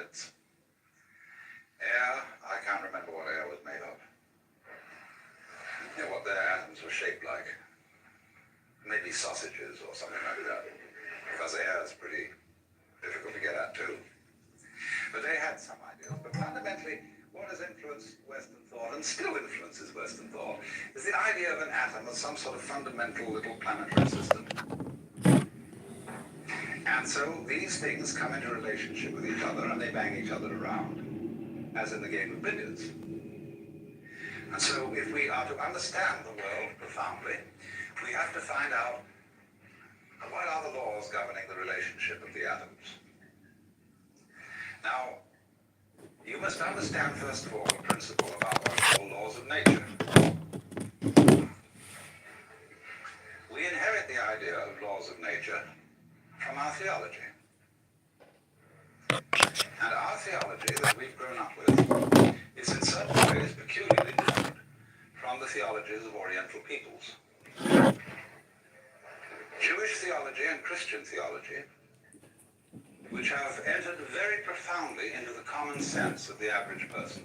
solids. Air, I can't remember what air was made of. You know what their atoms were shaped like. Maybe sausages or something like that. Because air is pretty difficult to get at too. But they had some ideas. But fundamentally, what has influenced Western thought, and still influences Western thought, is the idea of an atom as some sort of fundamental little planetary system. And so these things come into relationship with each other and they bang each other around, as in the game of billiards. And so if we are to understand the world profoundly, we have to find out what are the laws governing the relationship of the atoms. Now, you must understand first of all the principle about what are called laws of nature. We inherit the idea of laws of nature from our theology. And our theology that we've grown up with is in certain ways peculiarly different from the theologies of Oriental peoples. Jewish theology and Christian theology, which have entered very profoundly into the common sense of the average person,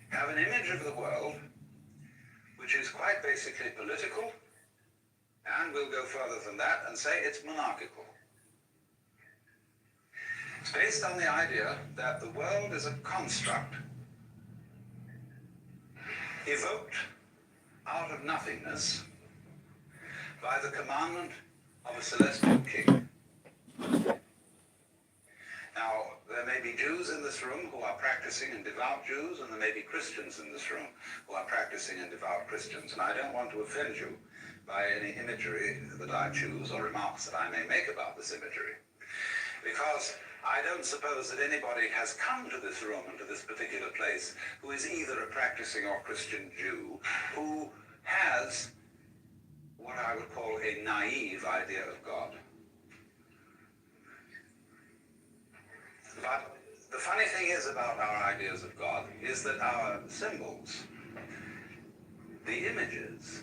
have an image of the world which is quite basically political, and we'll go further than that and say it's monarchical. It's based on the idea that the world is a construct evoked out of nothingness by the commandment of a celestial king. Now, there may be Jews in this room who are practicing and devout Jews, and there may be Christians in this room who are practicing and devout Christians. And I don't want to offend you by any imagery that I choose or remarks that I may make about this imagery, because I don't suppose that anybody has come to this room and to this particular place who is either a practicing or Christian Jew who has what I would call a naive idea of God. But the funny thing is about our ideas of God is that our symbols, the images,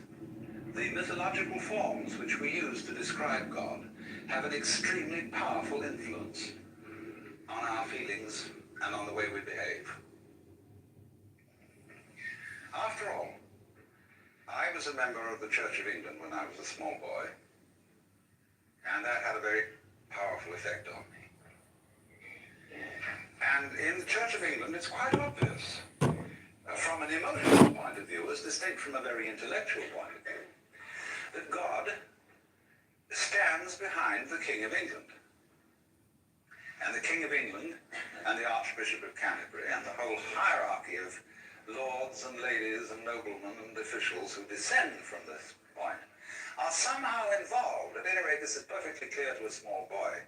the mythological forms which we use to describe God have an extremely powerful influence on our feelings and on the way we behave. After all, I was a member of the Church of England when I was a small boy, and that had a very powerful effect on me. And in the Church of England, it's quite obvious, from an emotional point of view, as distinct from a very intellectual point of view, that God stands behind the King of England. And the King of England and the Archbishop of Canterbury and the whole hierarchy of lords and ladies and noblemen and officials who descend from this point are somehow involved, at any rate this is perfectly clear to a small boy,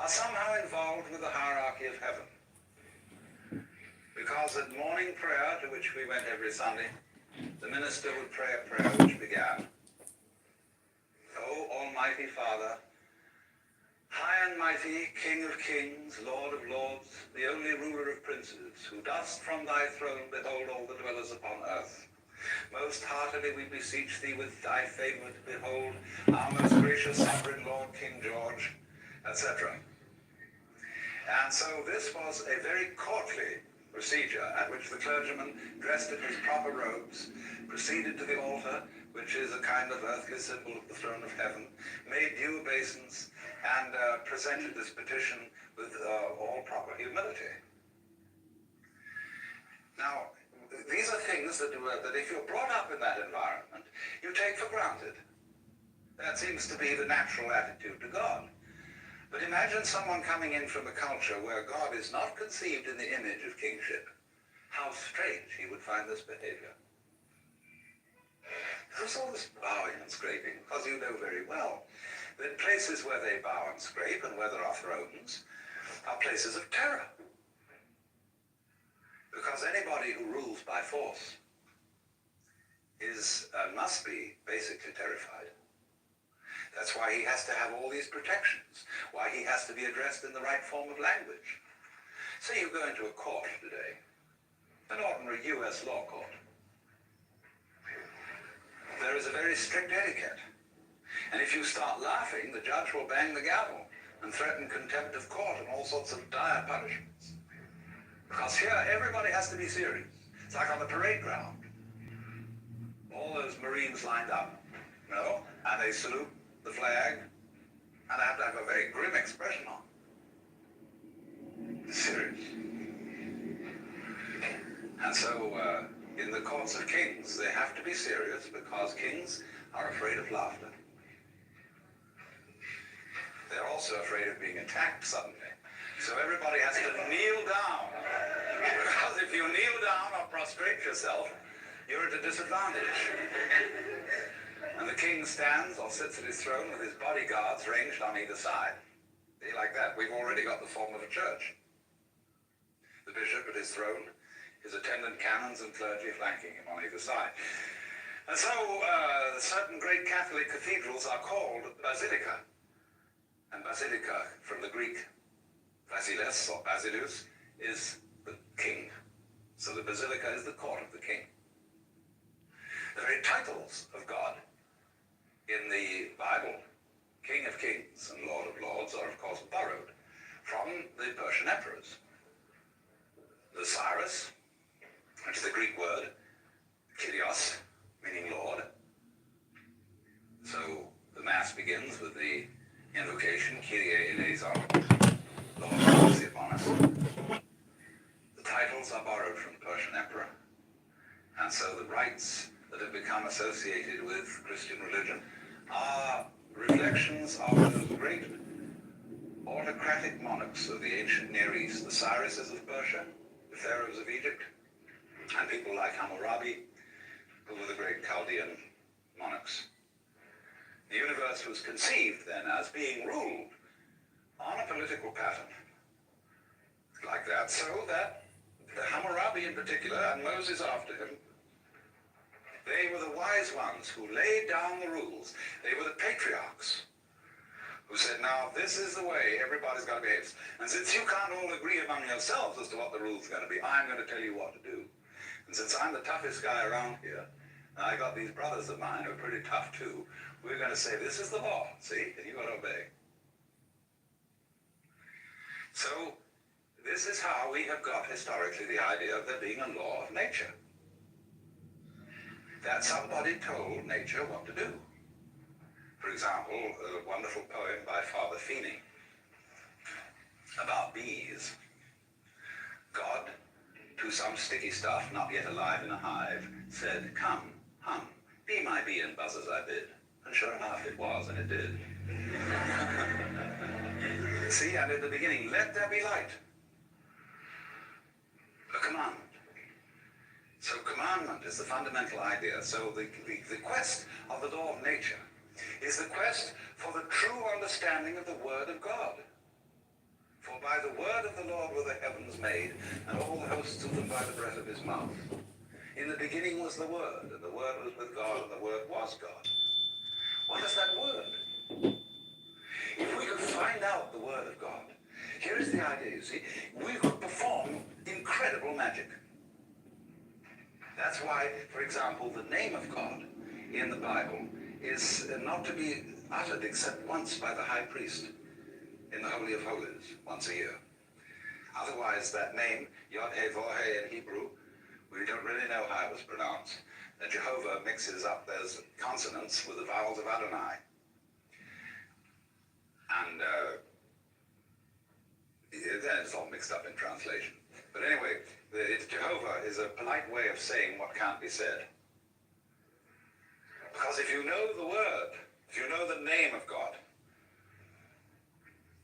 are somehow involved with the hierarchy of heaven. Because at morning prayer, to which we went every Sunday, the minister would pray a prayer which began, O Almighty Father, high and mighty, King of kings, Lord of lords, the only ruler of princes, who dost from thy throne behold all the dwellers upon earth. Most heartily we beseech thee with thy favour to behold our most gracious sovereign Lord King George, etc. And so this was a very courtly procedure at which the clergyman, dressed in his proper robes, proceeded to the altar, which is a kind of earthly symbol of the throne of heaven, made due obeisance, and presented this petition with all proper humility. Now, these are things that if you're brought up in that environment, you take for granted. That seems to be the natural attitude to God. But imagine someone coming in from a culture where God is not conceived in the image of kingship. How strange he would find this behavior. There's all this bowing and scraping, because you know very well that places where they bow and scrape and where there are thrones are places of terror. Because anybody who rules by force must be basically terrified. That's why he has to have all these protections, why he has to be addressed in the right form of language. Say you go into a court today, an ordinary US law court. There is a very strict etiquette. And if you start laughing, the judge will bang the gavel. and threaten contempt of court and all sorts of dire punishments. Because here everybody has to be serious. It's like on the parade ground. All those Marines lined up, and they salute the flag, and they have to have a very grim expression on. It's serious. And so in the courts of kings, they have to be serious because kings are afraid of laughter. They're also afraid of being attacked suddenly. So everybody has to kneel down. Because if you kneel down or prostrate yourself, you're at a disadvantage. And the king stands or sits at his throne with his bodyguards ranged on either side. See, like that, we've already got the form of a church. The bishop at his throne, his attendant canons and clergy flanking him on either side. And so certain great Catholic cathedrals are called basilica. And basilica, from the Greek basileus or basilus, is the king. So the basilica is the court of the king. The very titles of God in the Bible, King of Kings and Lord of Lords, are of course borrowed from the Persian emperors. The Cyrus, which is the Greek word, Kyrios, meaning Lord. So the Mass begins with the invocation, Kyrie eleison, Lord have mercy upon us. The titles are borrowed from the Persian emperor. And so the rites that have become associated with Christian religion are reflections of the great autocratic monarchs of the ancient Near East, the Cyruses of Persia, the pharaohs of Egypt, and people like Hammurabi, who were the great Chaldean monarchs. The universe was conceived then as being ruled on a political pattern like that, so that Hammurabi in particular, and Moses after him, they were the wise ones who laid down the rules. They were the patriarchs who said, now this is the way everybody's got to behave. And since you can't all agree among yourselves as to what the rule's going to be, I'm going to tell you what to do. And since I'm the toughest guy around here, and I got these brothers of mine who are pretty tough too, we're going to say, this is the law, see, and you got to obey. So this is how we have got historically the idea of there being a law of nature. That somebody told nature what to do. For example, a wonderful poem by Father Feeney about bees. God, to some sticky stuff not yet alive in a hive, said, come, hum, be my bee and buzz as I bid. And sure enough it was, and it did. See, and in the beginning, let there be light. A commandment. So commandment is the fundamental idea. So the quest of the law of nature is the quest for the true understanding of the Word of God. For by the word of the Lord were the heavens made, and all the hosts of them by the breath of his mouth. In the beginning was the Word, and the Word was with God, and the Word was God. What is that word? If we could find out the Word of God, here is the idea, you see, we could perform incredible magic. That's why, for example, the name of God in the Bible is not to be uttered except once by the high priest in the Holy of Holies, once a year. Otherwise, that name, Yod-Heh-Vah-Heh in Hebrew, we don't really know how it was pronounced. Jehovah mixes up those consonants with the vowels of Adonai. And then it's all mixed up in translation. But anyway, Jehovah is a polite way of saying what can't be said. Because if you know the word, if you know the name of God,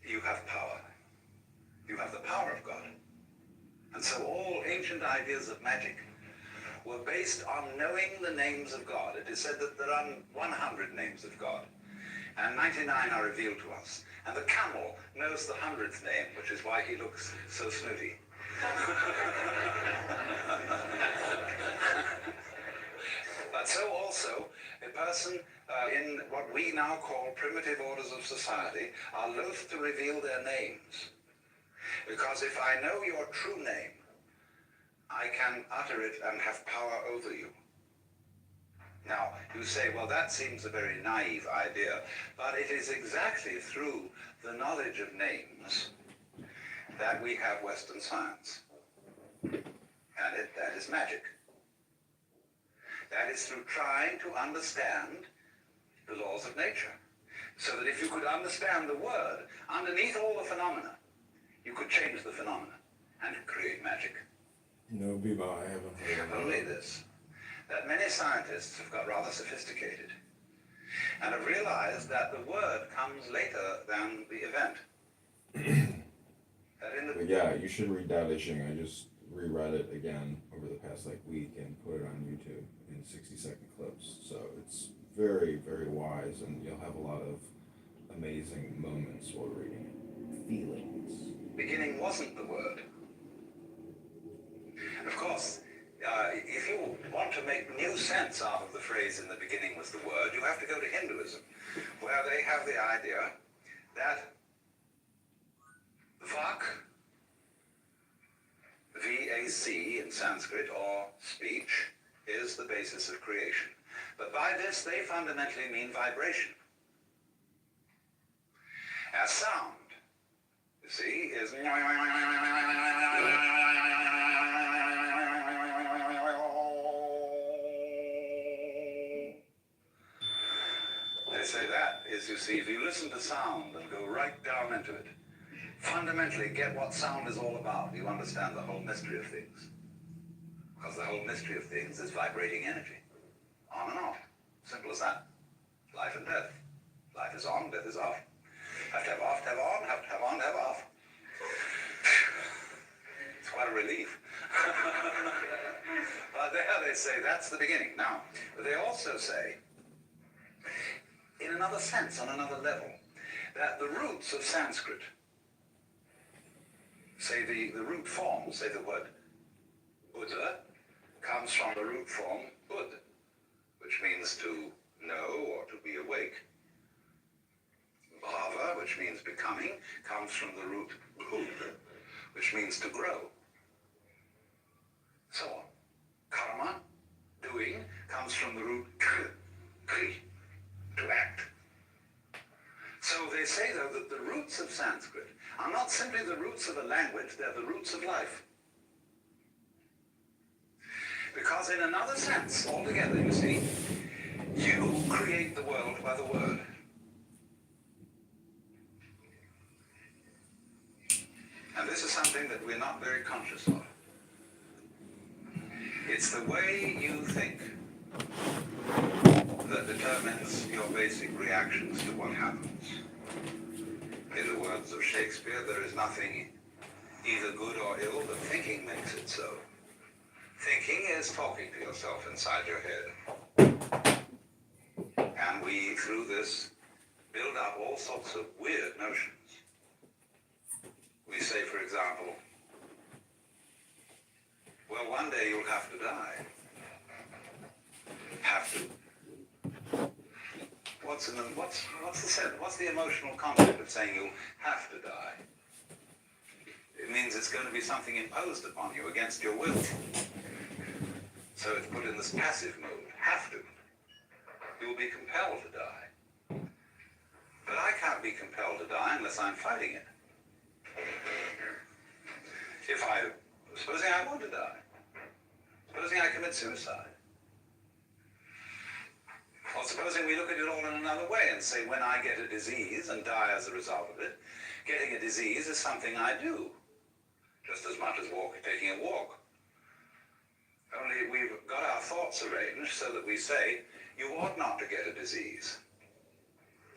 you have power. You have the power of God. And so all ancient ideas of magic were based on knowing the names of God. It is said that there are 100 names of God, and 99 are revealed to us. And the camel knows the 100th name, which is why he looks so snooty. But so also, a person in what we now call primitive orders of society are loath to reveal their names. Because if I know your true name, I can utter it and have power over you. Now, you say, well, that seems a very naive idea, but it is exactly through the knowledge of names that we have Western science. And that is magic. That is through trying to understand the laws of nature. So that if you could understand the word, underneath all the phenomena, you could change the phenomena and create magic. No, Beba, I haven't heard of that. Only this, that many scientists have got rather sophisticated and have realized that the word comes later than the event. But yeah, you should read Tao Te Ching. I just reread it again over the past week and put it on YouTube in 60-second clips. So it's very, very wise, and you'll have a lot of amazing moments while reading it. Feelings. Beginning wasn't the word. Of course, if you want to make new sense out of the phrase "in the beginning was the word," you have to go to Hinduism, where they have the idea that Vak, V-A-C in Sanskrit, or speech, is the basis of creation. But by this, they fundamentally mean vibration. As sound, you see, is... They say that is, you see, if you listen to sound and go right down into it, fundamentally get what sound is all about, you understand the whole mystery of things. Because the whole mystery of things is vibrating energy. On and off. Simple as that. Life and death. Life is on, death is off. Have to have off, to have on, have to have on, to have off. It's quite a relief. But there they say that's the beginning. Now, they also say, in another sense, on another level, that the roots of Sanskrit, say the root form, say the word Buddha, comes from the root form Bud, which means to know or to be awake. Bhava, which means becoming, comes from the root Bhud, which means to grow. So on. Karma, doing, comes from the root Kri, to act. So they say, though, that the roots of Sanskrit are not simply the roots of a language, they're the roots of life. Because in another sense, altogether, you see, you create the world by the word. And this is something that we're not very conscious of. It's the way you think that determines your basic reactions to what happens. In the words of Shakespeare, there is nothing either good or ill, but thinking makes it so. Thinking is talking to yourself inside your head. And we, through this, build up all sorts of weird notions. We say, for example, well, one day you'll have to die. Have to. What's the sense? What's the emotional concept of saying you'll have to die? It means it's going to be something imposed upon you against your will. So it's put in this passive mode. Have to. You'll be compelled to die. But I can't be compelled to die unless I'm fighting it. Supposing I want to die. Supposing I commit suicide. Or supposing we look at it all in another way and say, when I get a disease and die as a result of it, getting a disease is something I do. Just as much as taking a walk. Only we've got our thoughts arranged so that we say, you ought not to get a disease.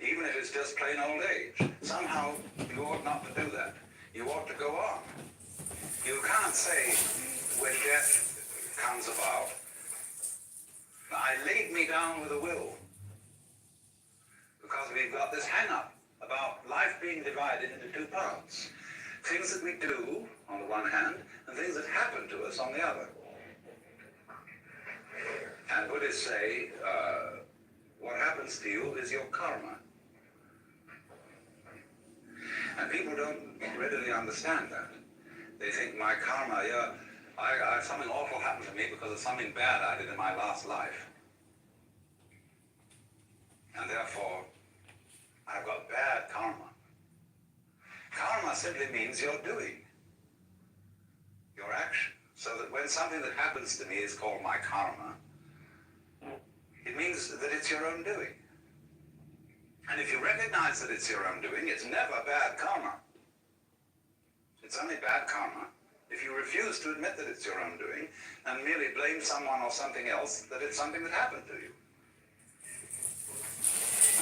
Even if it's just plain old age. Somehow, you ought not to do that. You ought to go on. You can't say, when death comes about, I laid me down with a will. Because we've got this hang-up about life being divided into two parts. Things that we do, on the one hand, and things that happen to us on the other. And Buddhists say, what happens to you is your karma. And people don't readily understand that. They think my karma, something awful happened to me because of something bad I did in my last life. And therefore, I've got bad karma. Karma simply means your doing, your action. So that when something that happens to me is called my karma, it means that it's your own doing. And if you recognize that it's your own doing, it's never bad karma. It's only bad karma if you refuse to admit that it's your own doing and merely blame someone or something else that it's something that happened to you.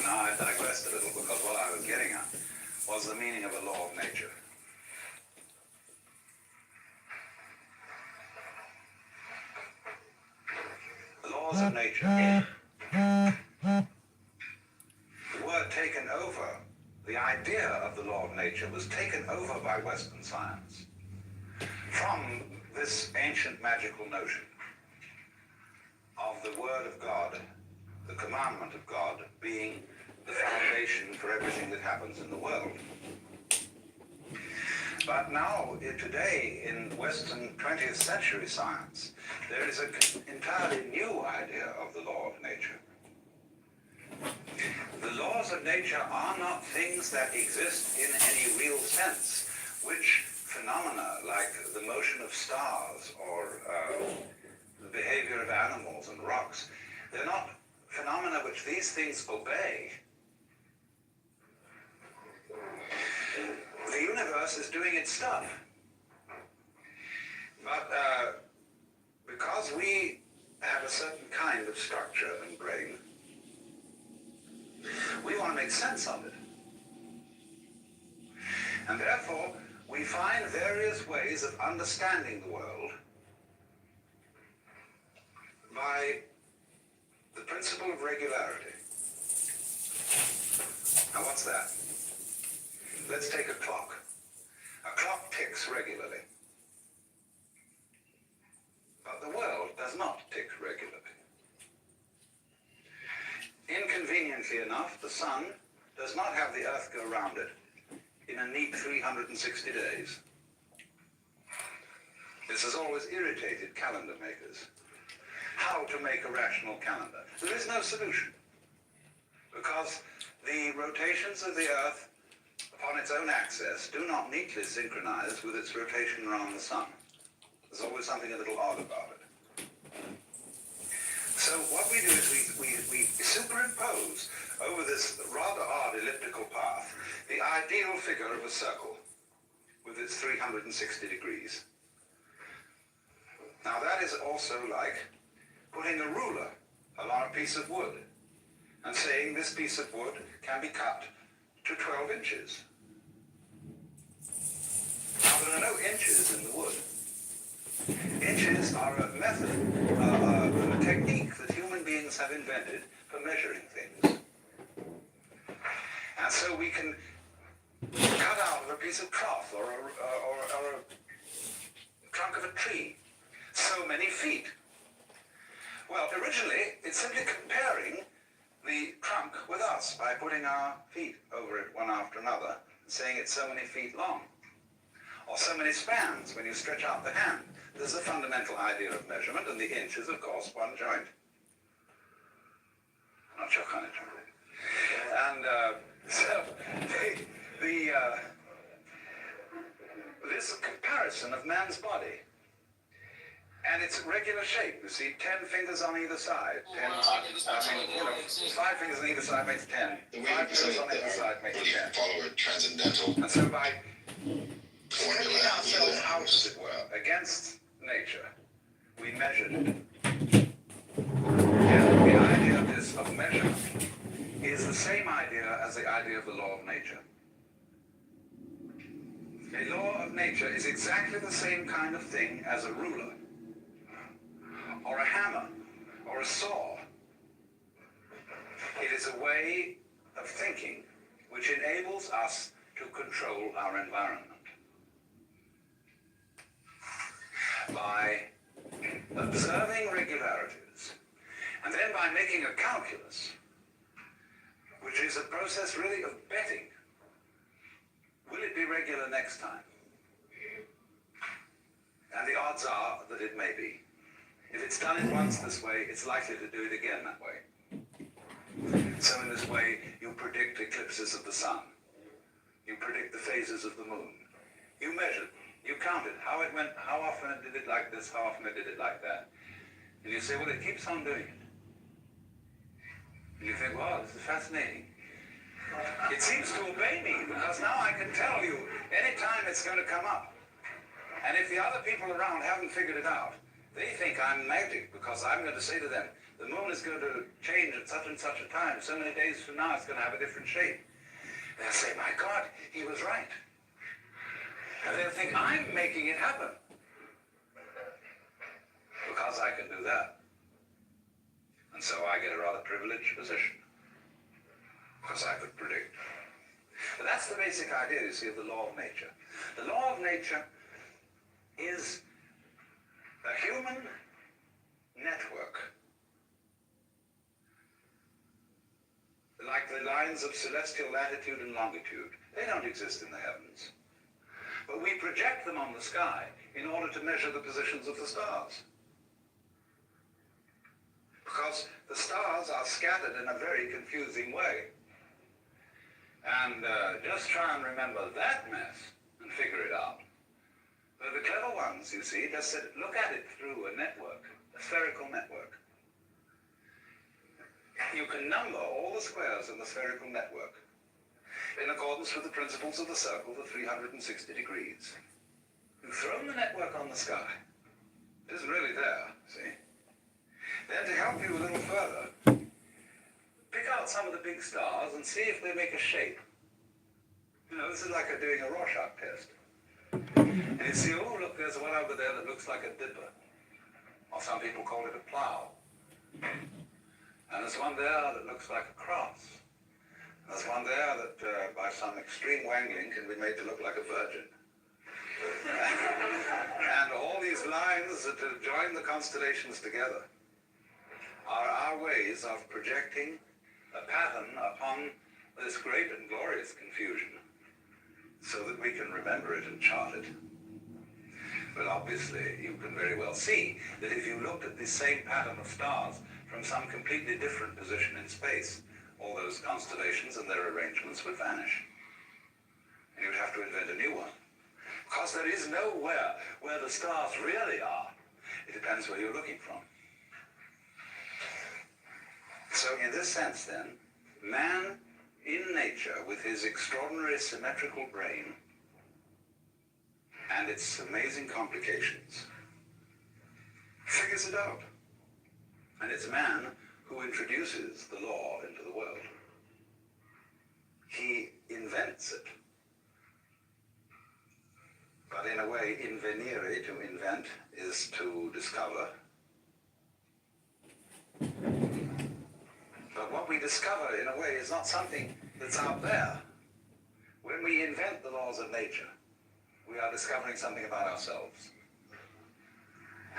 Now I digressed a little because what I was getting at was the meaning of a law of nature. The laws of nature. The word taken over, the idea of the law of nature was taken over by Western science from this ancient magical notion of the word of God, the commandment of God, being the foundation for everything that happens in the world. But now, today, in Western 20th century science, there is an entirely new idea of the law of nature. The laws of nature are not things that exist in any real sense, which phenomena like the motion of stars or the behavior of animals and rocks, they're not phenomena which these things obey. The universe is doing its stuff. But because we have a certain kind of structure and brain, we want to make sense of it. And therefore, we find various ways of understanding the world by the principle of regularity. Now, what's that? Let's take a clock. A clock ticks regularly. But the world does not tick regularly. Inconveniently enough, the sun does not have the earth go around it in a neat 360 days. This has always irritated calendar makers. How to make a rational calendar? There is no solution, because the rotations of the earth upon its own axis do not neatly synchronize with its rotation around the sun. There's always something a little odd about it. So what we do is we superimpose over this rather odd elliptical path the ideal figure of a circle with its 360 degrees. Now that is also like putting a ruler along a piece of wood and saying this piece of wood can be cut to 12 inches. Now there are no inches in the wood. Inches are a method, a technique that human beings have invented for measuring things. And so we can cut out of a piece of cloth or a trunk of a tree so many feet. Well, originally, it's simply comparing the trunk with us by putting our feet over it one after another and saying it's so many feet long. Or so many spans when you stretch out the hand. There's a fundamental idea of measurement, and the inch is, of course, one joint. Not your kind of joint. And so this comparison of man's body and its regular shape. You see, 10 fingers on either side. 5 fingers on either side makes 10. 5 fingers on either side makes 10. Follow a transcendental And so by formula, taking ourselves out, as it were, against nature, we measured it. And the idea of measurement is the same idea as the idea of the law of nature. A law of nature is exactly the same kind of thing as a ruler, or a hammer, or a saw. It is a way of thinking which enables us to control our environment. By observing regularities, and then by making a calculus, which is a process really of betting. Will it be regular next time? And the odds are that it may be. If it's done it once this way, it's likely to do it again that way. So in this way, you predict eclipses of the sun. You predict the phases of the moon. You measured, you counted how it went, how often it did it like this, how often it did it like that. And you say, well, it keeps on doing it. And you think, wow, this is fascinating. It seems to obey me because now I can tell you anytime it's going to come up. And if the other people around haven't figured it out, they think I'm magic because I'm going to say to them, the moon is going to change at such and such a time. So many days from now, it's going to have a different shape. They'll say, my God, he was right. And they'll think I'm making it happen because I can do that. And so I get a rather privileged position because I could predict. But that's the basic idea, you see, of the law of nature. The law of nature is a human network, like the lines of celestial latitude and longitude. They don't exist in the heavens. But we project them on the sky in order to measure the positions of the stars. Because the stars are scattered in a very confusing way. And just try and remember that mess and figure it out. But the clever ones, you see, just said, look at it through a network, a spherical network. You can number all the squares in the spherical network in accordance with the principles of the circle, the 360 degrees. You've thrown the network on the sky. It isn't really there, see? Then to help you a little further, pick out some of the big stars and see if they make a shape. You know, this is like doing a Rorschach test. And you see, oh, look, there's one over there that looks like a dipper. Or some people call it a plow. And there's one there that looks like a cross. There's one there that, by some extreme wangling, can be made to look like a virgin. And all these lines that join the constellations together are our ways of projecting a pattern upon this great and glorious confusion so that we can remember it and chart it. But obviously, you can very well see that if you looked at this same pattern of stars from some completely different position in space, all those constellations and their arrangements would vanish. And you'd have to invent a new one. Because there is nowhere where the stars really are. It depends where you're looking from. So in this sense then, man in nature with his extraordinary symmetrical brain and its amazing complications figures it out. And it's man who introduces the law into the world. He invents it. But in a way, invenire, to invent, is to discover. But what we discover, in a way, is not something that's out there. When we invent the laws of nature, we are discovering something about ourselves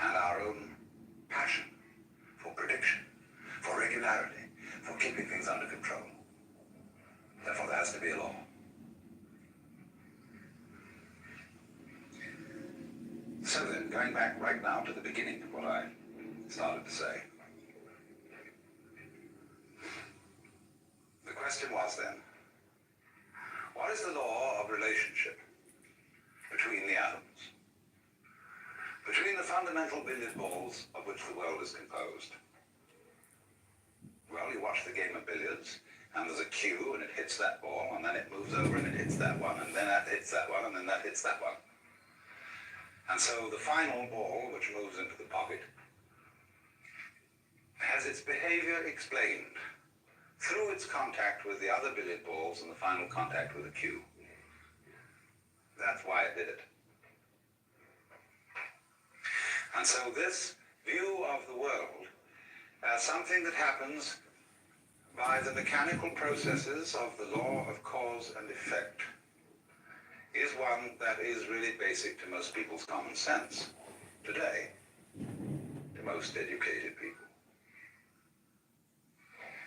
and our own passion for prediction, for regularity, for keeping things under control. Therefore, there has to be a law. So then, going back right now to the beginning of what I started to say, the question was then, what is the law of relationship between the atoms? Between the fundamental billiard balls of which the world is composed? Well, you watch the game of billiards, and there's a cue, and it hits that ball, and then it moves over, and it hits that one, and then that hits that one, and then that hits that one. And so the final ball, which moves into the pocket, has its behavior explained through its contact with the other billiard balls and the final contact with the cue. That's why it did it. And so this view of the world as something that happens by the mechanical processes of the law of cause and effect is one that is really basic to most people's common sense today, to most educated people.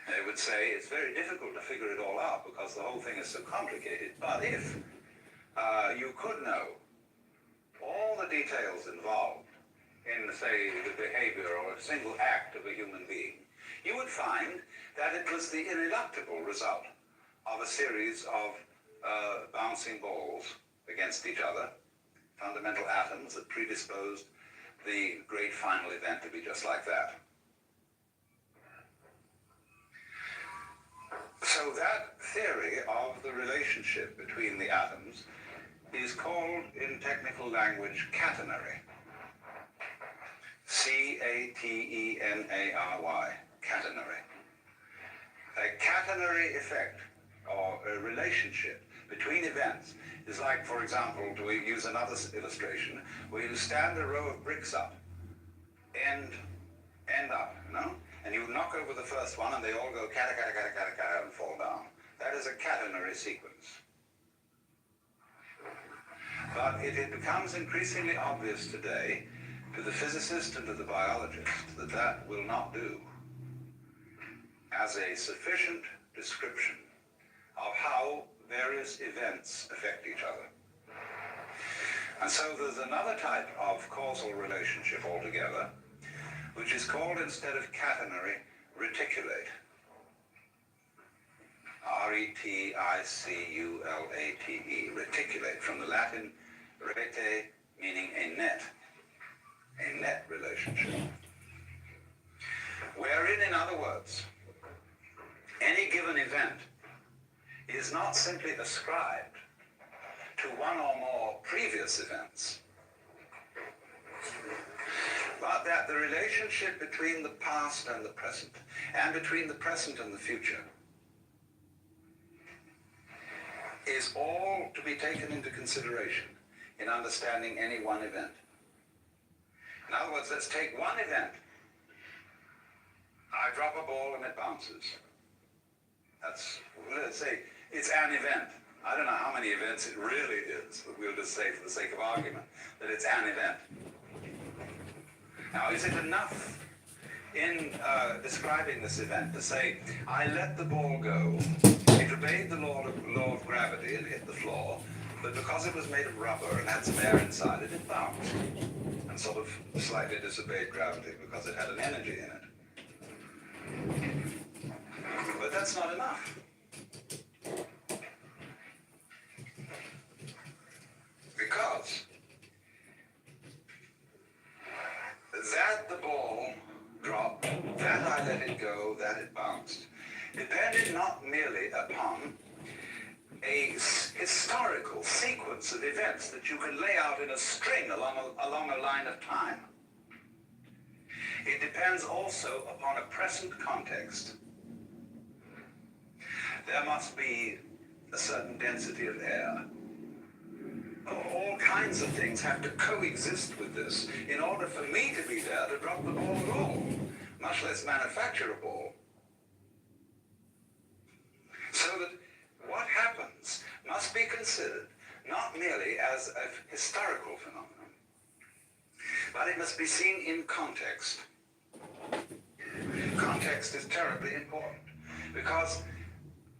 They would say it's very difficult to figure it all out because the whole thing is so complicated, but if you could know all the details involved in, say, the behavior or a single act of a human being, you would find that it was the ineluctable result of a series of bouncing balls against each other, fundamental atoms that predisposed the great final event to be just like that. So that theory of the relationship between the atoms is called in technical language catenary. C-A-T-E-N-A-R-Y, catenary. A catenary effect, or a relationship between events, is like, for example, to use another illustration, where you stand a row of bricks up, end up, you know? And you knock over the first one and they all go cata, cata, cata, cata, cata, and fall down. That is a catenary sequence. But it becomes increasingly obvious today to the physicist and to the biologist that that will not do as a sufficient description of how various events affect each other. And so there's another type of causal relationship altogether, which is called, instead of catenary, reticulate. R-E-T-I-C-U-L-A-T-E, reticulate, from the Latin rete, meaning a net relationship. Wherein, in other words, any given event is not simply ascribed to one or more previous events, but that the relationship between the past and the present, and between the present and the future, is all to be taken into consideration in understanding any one event. In other words, let's take one event. I drop a ball and it bounces. Let's say it's an event. I don't know how many events it really is, but we'll just say, for the sake of argument, that it's an event. Now, is it enough in describing this event to say, I let the ball go, it obeyed the law of gravity and hit the floor, but because it was made of rubber and had some air inside it, it bounced and sort of slightly disobeyed gravity because it had an energy in it. But that's not enough. Because that the ball dropped, that I let it go, that it bounced, depended not merely upon a historical sequence of events that you can lay out in a string along a line of time. It depends also upon a present context. There must be a certain density of air. All kinds of things have to coexist with this in order for me to be there to drop the ball at all, much less manufacture a ball. So that what happens must be considered not merely as a historical phenomenon, but it must be seen in context. Context is terribly important, because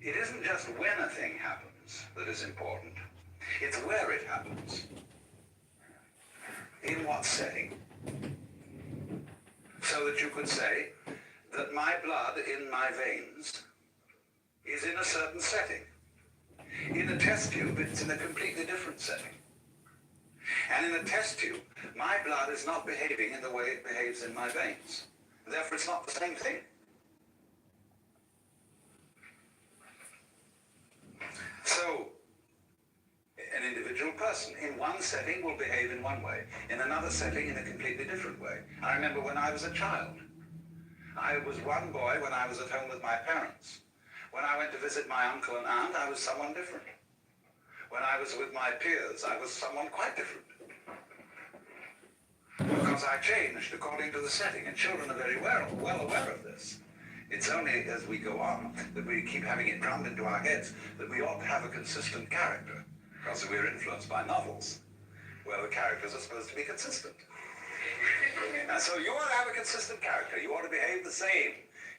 it isn't just when a thing happens that is important, it's where it happens. In what setting? So that you could say that my blood in my veins is in a certain setting. In a test tube, it's in a completely different setting. And in a test tube, my blood is not behaving in the way it behaves in my veins. Therefore, it's not the same thing. So, an individual person in one setting will behave in one way, in another setting in a completely different way. I remember when I was a child. I was one boy when I was at home with my parents. When I went to visit my uncle and aunt, I was someone different. When I was with my peers, I was someone quite different. Because I changed according to the setting, and children are very well aware of this. It's only as we go on that we keep having it drummed into our heads that we ought to have a consistent character, because we're influenced by novels, where the characters are supposed to be consistent. And so you ought to have a consistent character. You ought to behave the same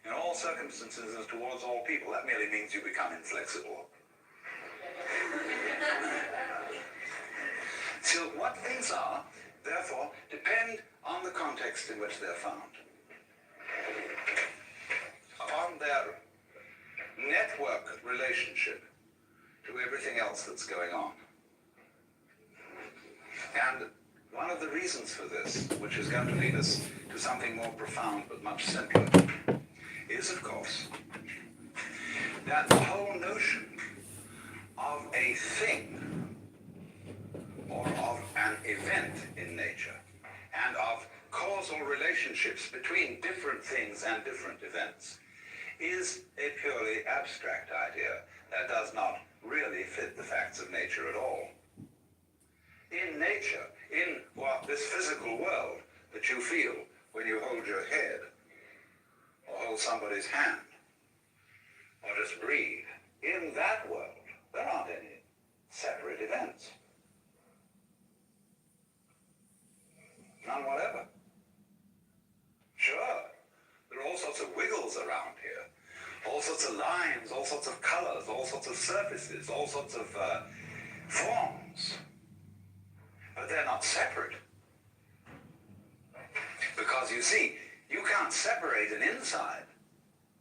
in all circumstances and towards all people. That merely means you become inflexible. So what things are, therefore, depend on the context in which they're found, upon their network relationship to everything else that's going on. And one of the reasons for this, which is going to lead us to something more profound but much simpler, is, of course, that the whole notion of a thing or of an event in nature and of causal relationships between different things and different events is a purely abstract idea that does not really fit the facts of nature at all. In nature, in what this physical world that you feel when you hold your head or hold somebody's hand or just breathe, in that world there aren't any separate events. None whatever. Sure, there are all sorts of wiggles around here, all sorts of lines, all sorts of colors, all sorts of surfaces, all sorts of forms, but they're not separate. Because you see, you can't separate an inside,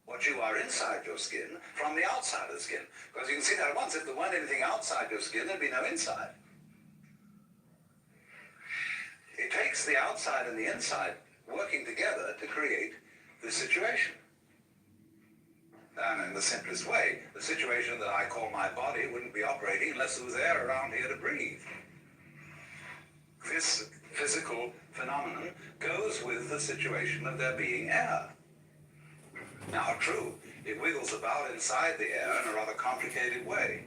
what you are inside your skin, from the outside of the skin. Because you can see that at once, if there weren't anything outside your skin, there'd be no inside. It takes the outside and the inside working together to create this situation. And in the simplest way, the situation that I call my body wouldn't be operating unless there was air around here to breathe. This physical phenomenon goes with the situation of there being air. Now, true, it wiggles about inside the air in a rather complicated way.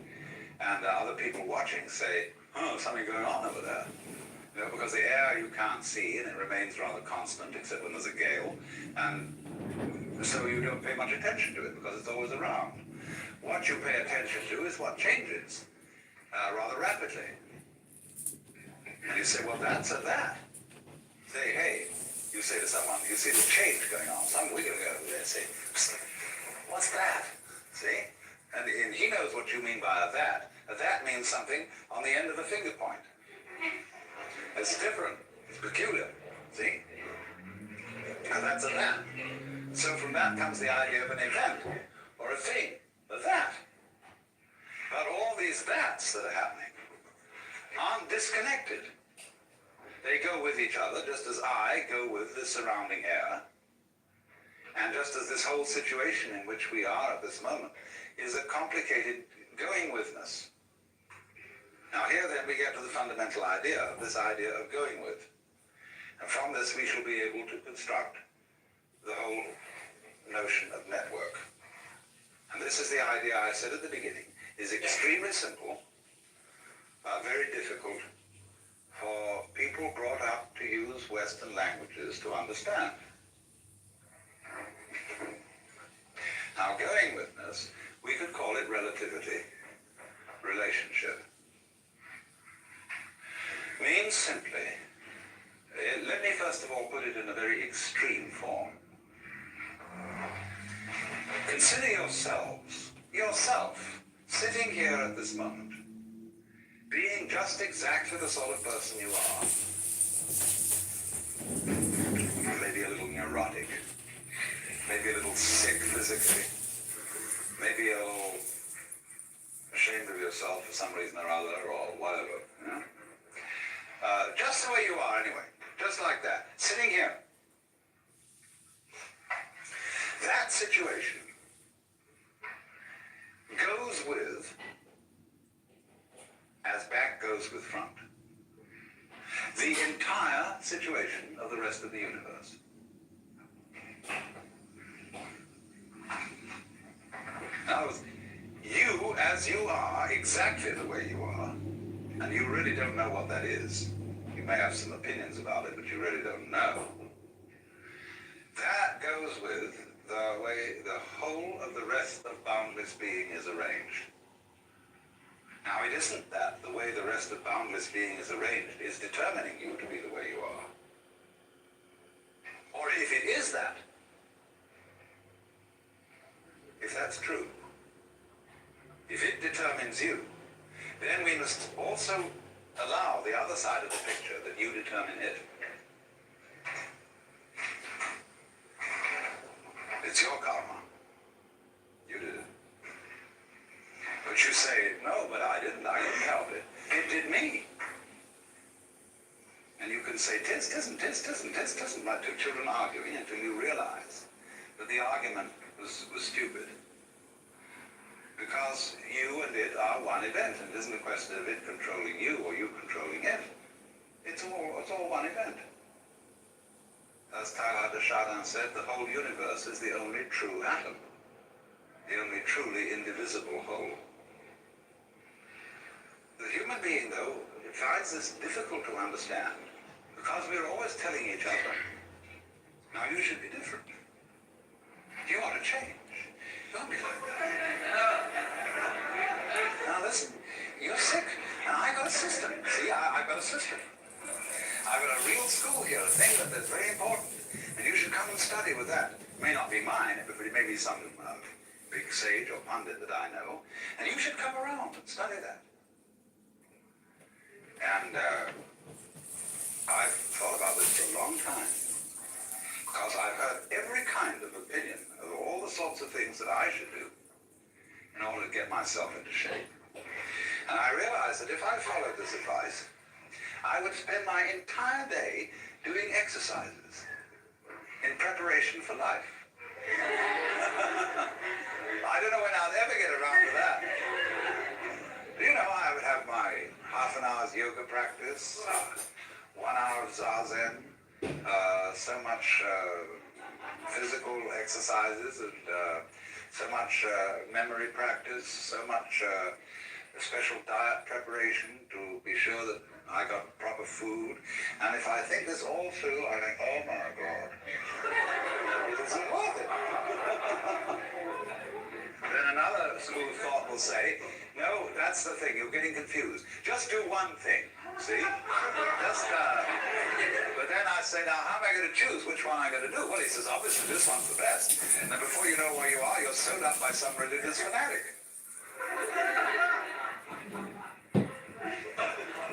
And other people watching say, oh, something going on over there. You know, because the air you can't see and it remains rather constant except when there's a gale. And so you don't pay much attention to it because it's always around. What you pay attention to is what changes rather rapidly. And you say, well, that's a that. Say, hey, you say to someone, you see the change going on. Some wiggling over there, say, what's that? See? And he knows what you mean by a that. A that means something on the end of a finger point. It's different. It's peculiar. See? And that's a that. So from that comes the idea of an event, or a thing, a that. But all these that's that are happening aren't disconnected. They go with each other, just as I go with the surrounding air. And just as this whole situation in which we are at this moment is a complicated going withness. Now here then we get to the fundamental idea of this idea of going with. And from this we shall be able to construct the whole notion of network. And this is the idea I said at the beginning, is extremely simple, but very difficult for people brought up to use Western languages to understand. Now, going witness, we could call it relativity, relationship. Means simply, let me first of all put it in a very extreme form. Consider yourself, sitting here at this moment, being just exactly the sort of person you are. Maybe a little neurotic, maybe a little sick physically, maybe a little ashamed of yourself for some reason or other, or whatever, you know? Just the way you are anyway, just like that, sitting here. That situation goes with, as back goes with front, the entire situation of the rest of the universe. Now, you, as you are, exactly the way you are, and you really don't know what that is. You may have some opinions about it, but you really don't know. That goes with the way the whole of the rest of boundless being is arranged. Now, it isn't that the way the rest of boundless being is arranged is determining you to be the way you are. Or if it is that, if that's true, if it determines you, then we must also allow the other side of the picture that you determine it. It's your karma. You did it. But you say, no, but I can say tis, tisn't, tis, tisn't, tis, tisn't, like two children arguing until you realize that the argument was stupid. Because you and it are one event, and it isn't a question of it controlling you or you controlling it. It's all one event. As Teilhard de Chardin said, the whole universe is the only true atom, the only truly indivisible whole. The human being, though, finds this difficult to understand because we're always telling each other, now you should be different. You ought to change. Don't be like that. Now listen, you're sick, and I got a system. See, I've got a system. I've got a real school here, a thing that's very important, and you should come and study with that. It may not be mine, but it may be some big sage or pundit that I know, and you should come around and study that. And I've thought about this for a long time, because I've heard every kind of opinion of all the sorts of things that I should do in order to get myself into shape. And I realized that if I followed this advice, I would spend my entire day doing exercises in preparation for life. I don't know when I'll ever get around to that. You know, I would have my half an hour's yoga practice, 1 hour of zazen, so much physical exercises, and so much memory practice, so much special diet preparation to be sure that I got proper food. And if I think this all through, I think, oh my God, it isn't worth it. Then another school of thought will say, no, that's the thing, you're getting confused. Just do one thing, see? But then I say, now how am I going to choose which one I'm going to do? Well, he says, obviously this one's the best. And then before you know where you are, you're sewed up by some religious fanatic.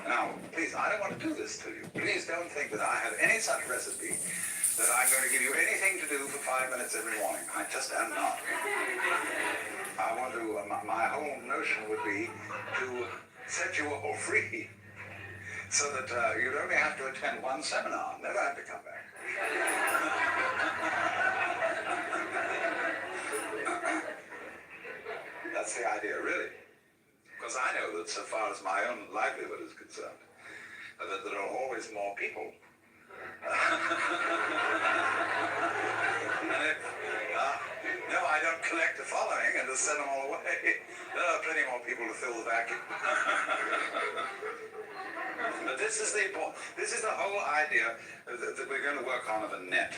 Now, please, I don't want to do this to you. Please don't think that I have any such recipe that I'm going to give you anything to do for 5 minutes every morning. I just am not. I want to, my whole notion would be to set you all free so that you'd only have to attend one seminar, never have to come back. That's the idea, really. Because I know that so far as my own livelihood is concerned, that there are always more people. And if, no, I don't collect a following and just send them all away. There are plenty more people to fill the vacuum. But this is the whole idea that we're going to work on of a net.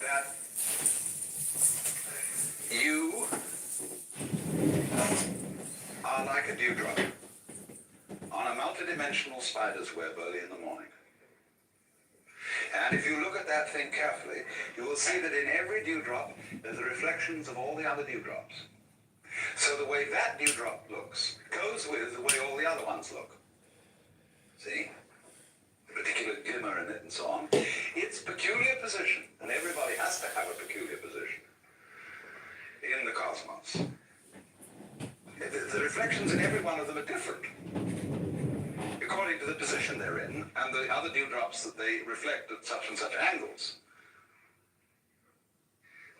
That you are like a dewdrop on a multidimensional spider's web early in the morning. And if you look at that thing carefully, you will see that in every dewdrop there's the reflections of all the other dewdrops. So the way that dewdrop looks goes with the way all the other ones look. See? The particular glimmer in it and so on. Its peculiar position, and everybody has to have a peculiar position in the cosmos. The reflections in every one of them are different according to the position they're in and the other dewdrops that they reflect at such and such angles.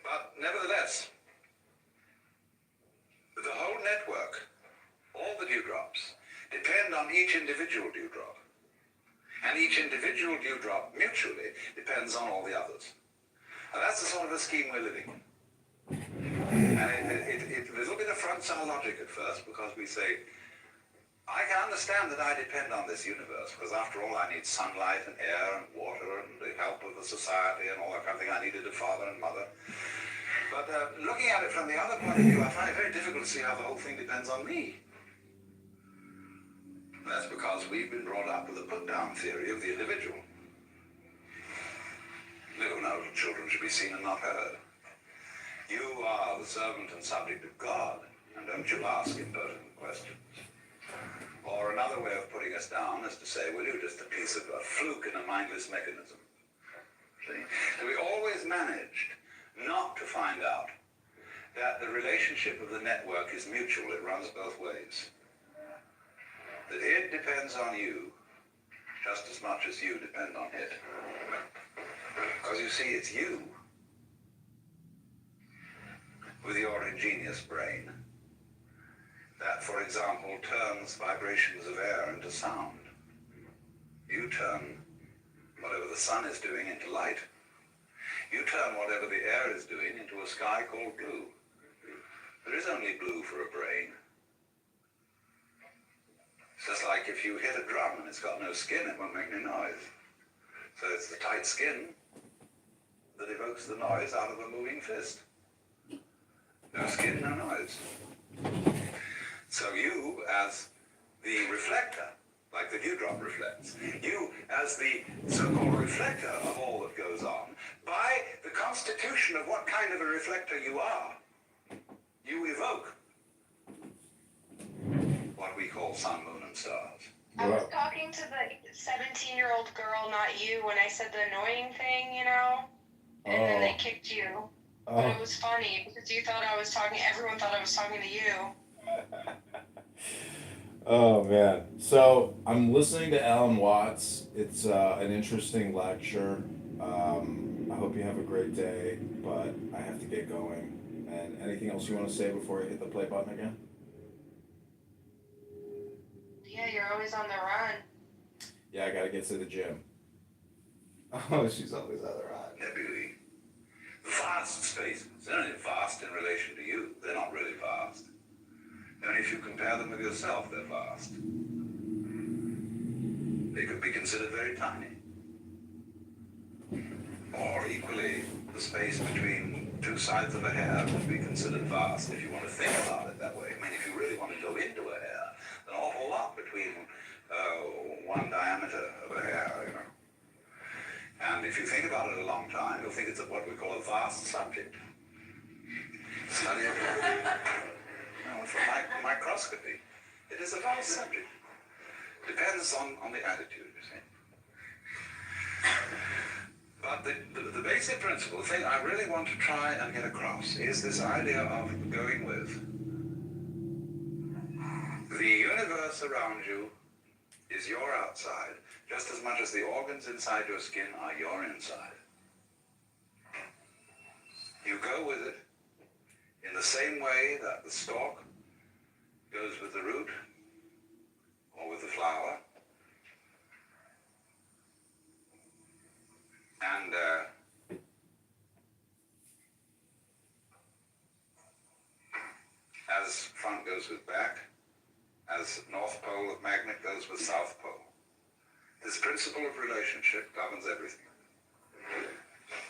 But nevertheless, the whole network, all the dewdrops, depend on each individual dewdrop. And each individual dewdrop mutually depends on all the others. And that's the sort of a scheme we're living in. And it's a little bit of frontal logic at first, because we say, I can understand that I depend on this universe, because after all I need sunlight and air and water and the help of the society and all that kind of thing. I needed a father and mother. But looking at it from the other point of view, I find it very difficult to see how the whole thing depends on me. That's because we've been brought up with a put-down theory of the individual. No, children should be seen and not heard. You are the servant and subject of God, and don't you ask impertinent questions. Or another way of putting us down is to say, well, you're just a piece of a fluke in a mindless mechanism. See? So we always managed not to find out that the relationship of the network is mutual. It runs both ways. That it depends on you to just as much as you depend on it. Because you see, it's you, with your ingenious brain, that, for example, turns vibrations of air into sound. You turn whatever the sun is doing into light. You turn whatever the air is doing into a sky called blue. There is only blue for a brain. It's just like if you hit a drum and it's got no skin, it won't make any noise. So it's the tight skin that evokes the noise out of a moving fist. No skin, no noise. So you, as the reflector, like the dewdrop reflects, you, as the so-called reflector of all that goes on, by the constitution of what kind of a reflector you are, you evoke what we call sun, moon, and stars. I was talking to the 17-year-old girl, not you, when I said the annoying thing, you know? And then they kicked you. But it was funny because you thought I was talking, everyone thought I was talking to you. Oh man. So I'm listening to Alan Watts. It's an interesting lecture. I hope you have a great day, but I have to get going. And anything else you want to say before I hit the play button again? Yeah, you're always on the run. Yeah, I gotta get to the gym. Oh, she's always on the run. Nebulae. Vast spaces. They're only vast in relation to you. They're not really vast. Only if you compare them with yourself, they're vast. They could be considered very tiny. Or equally, the space between two sides of a hair could be considered vast if you want to think about it that way. I mean, if you really want to go into a hair, an awful lot between one diameter of a hair, you know. And if you think about it a long time, you'll think it's what we call a vast subject. Study it. From microscopy, it is a vast subject. Depends on the attitude, you see. But the basic principle, the thing I really want to try and get across is this idea of going with the universe around you is your outside, just as much as the organs inside your skin are your inside. You go with it in the same way that the stalk goes with the root or with the flower. And as front goes with back, as North Pole of magnet goes with South Pole. This principle of relationship governs everything.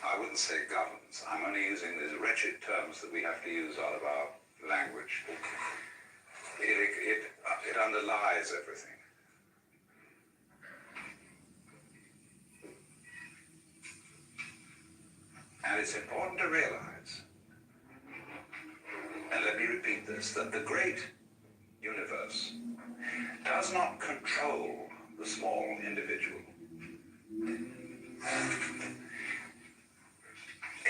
I wouldn't say governs. I'm only using these wretched terms that we have to use out of our language. It underlies everything. And it's important to realize, and let me repeat this, that the great universe does not control the small individual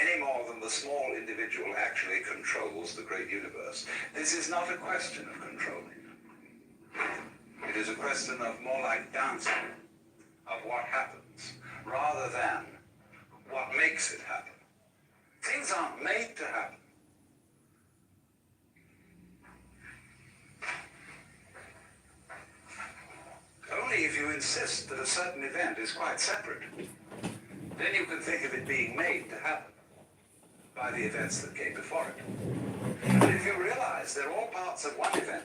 any more than the small individual actually controls the great universe. This is not a question of controlling. It is a question of more like dancing, of what happens, rather than what makes it happen. Things aren't made to happen. Only if you insist that a certain event is quite separate, then you can think of it being made to happen by the events that came before it. But if you realize they're all parts of one event,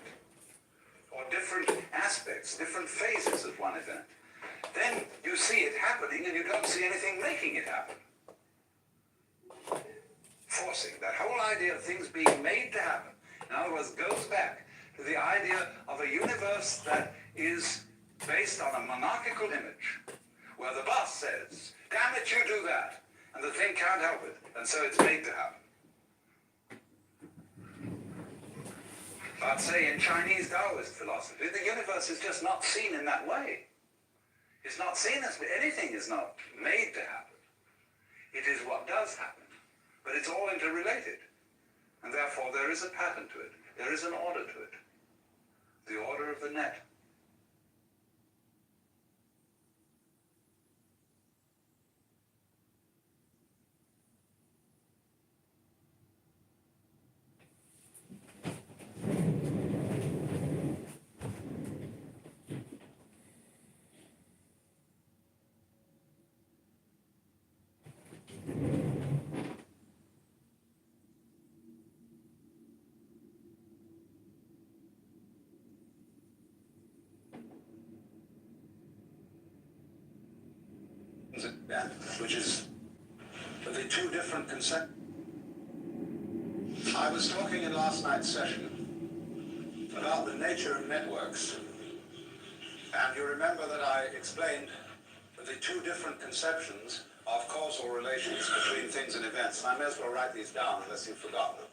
or different aspects, different phases of one event, then you see it happening and you don't see anything making it happen. Forcing that whole idea of things being made to happen, in other words, goes back to the idea of a universe that is based on a monarchical image, where the boss says, damn it, you do that, and the thing can't help it, and so it's made to happen. But say in Chinese Taoist philosophy, the universe is just not seen in that way. It's not seen as anything is not made to happen. It is what does happen. But it's all interrelated. And therefore there is a pattern to it. There is an order to it. The order of the net. event, which is the two different concepts. I was talking in last night's session about the nature of networks. And you remember that I explained the two different conceptions of causal relations between things and events. And I may as well write these down unless you've forgotten them.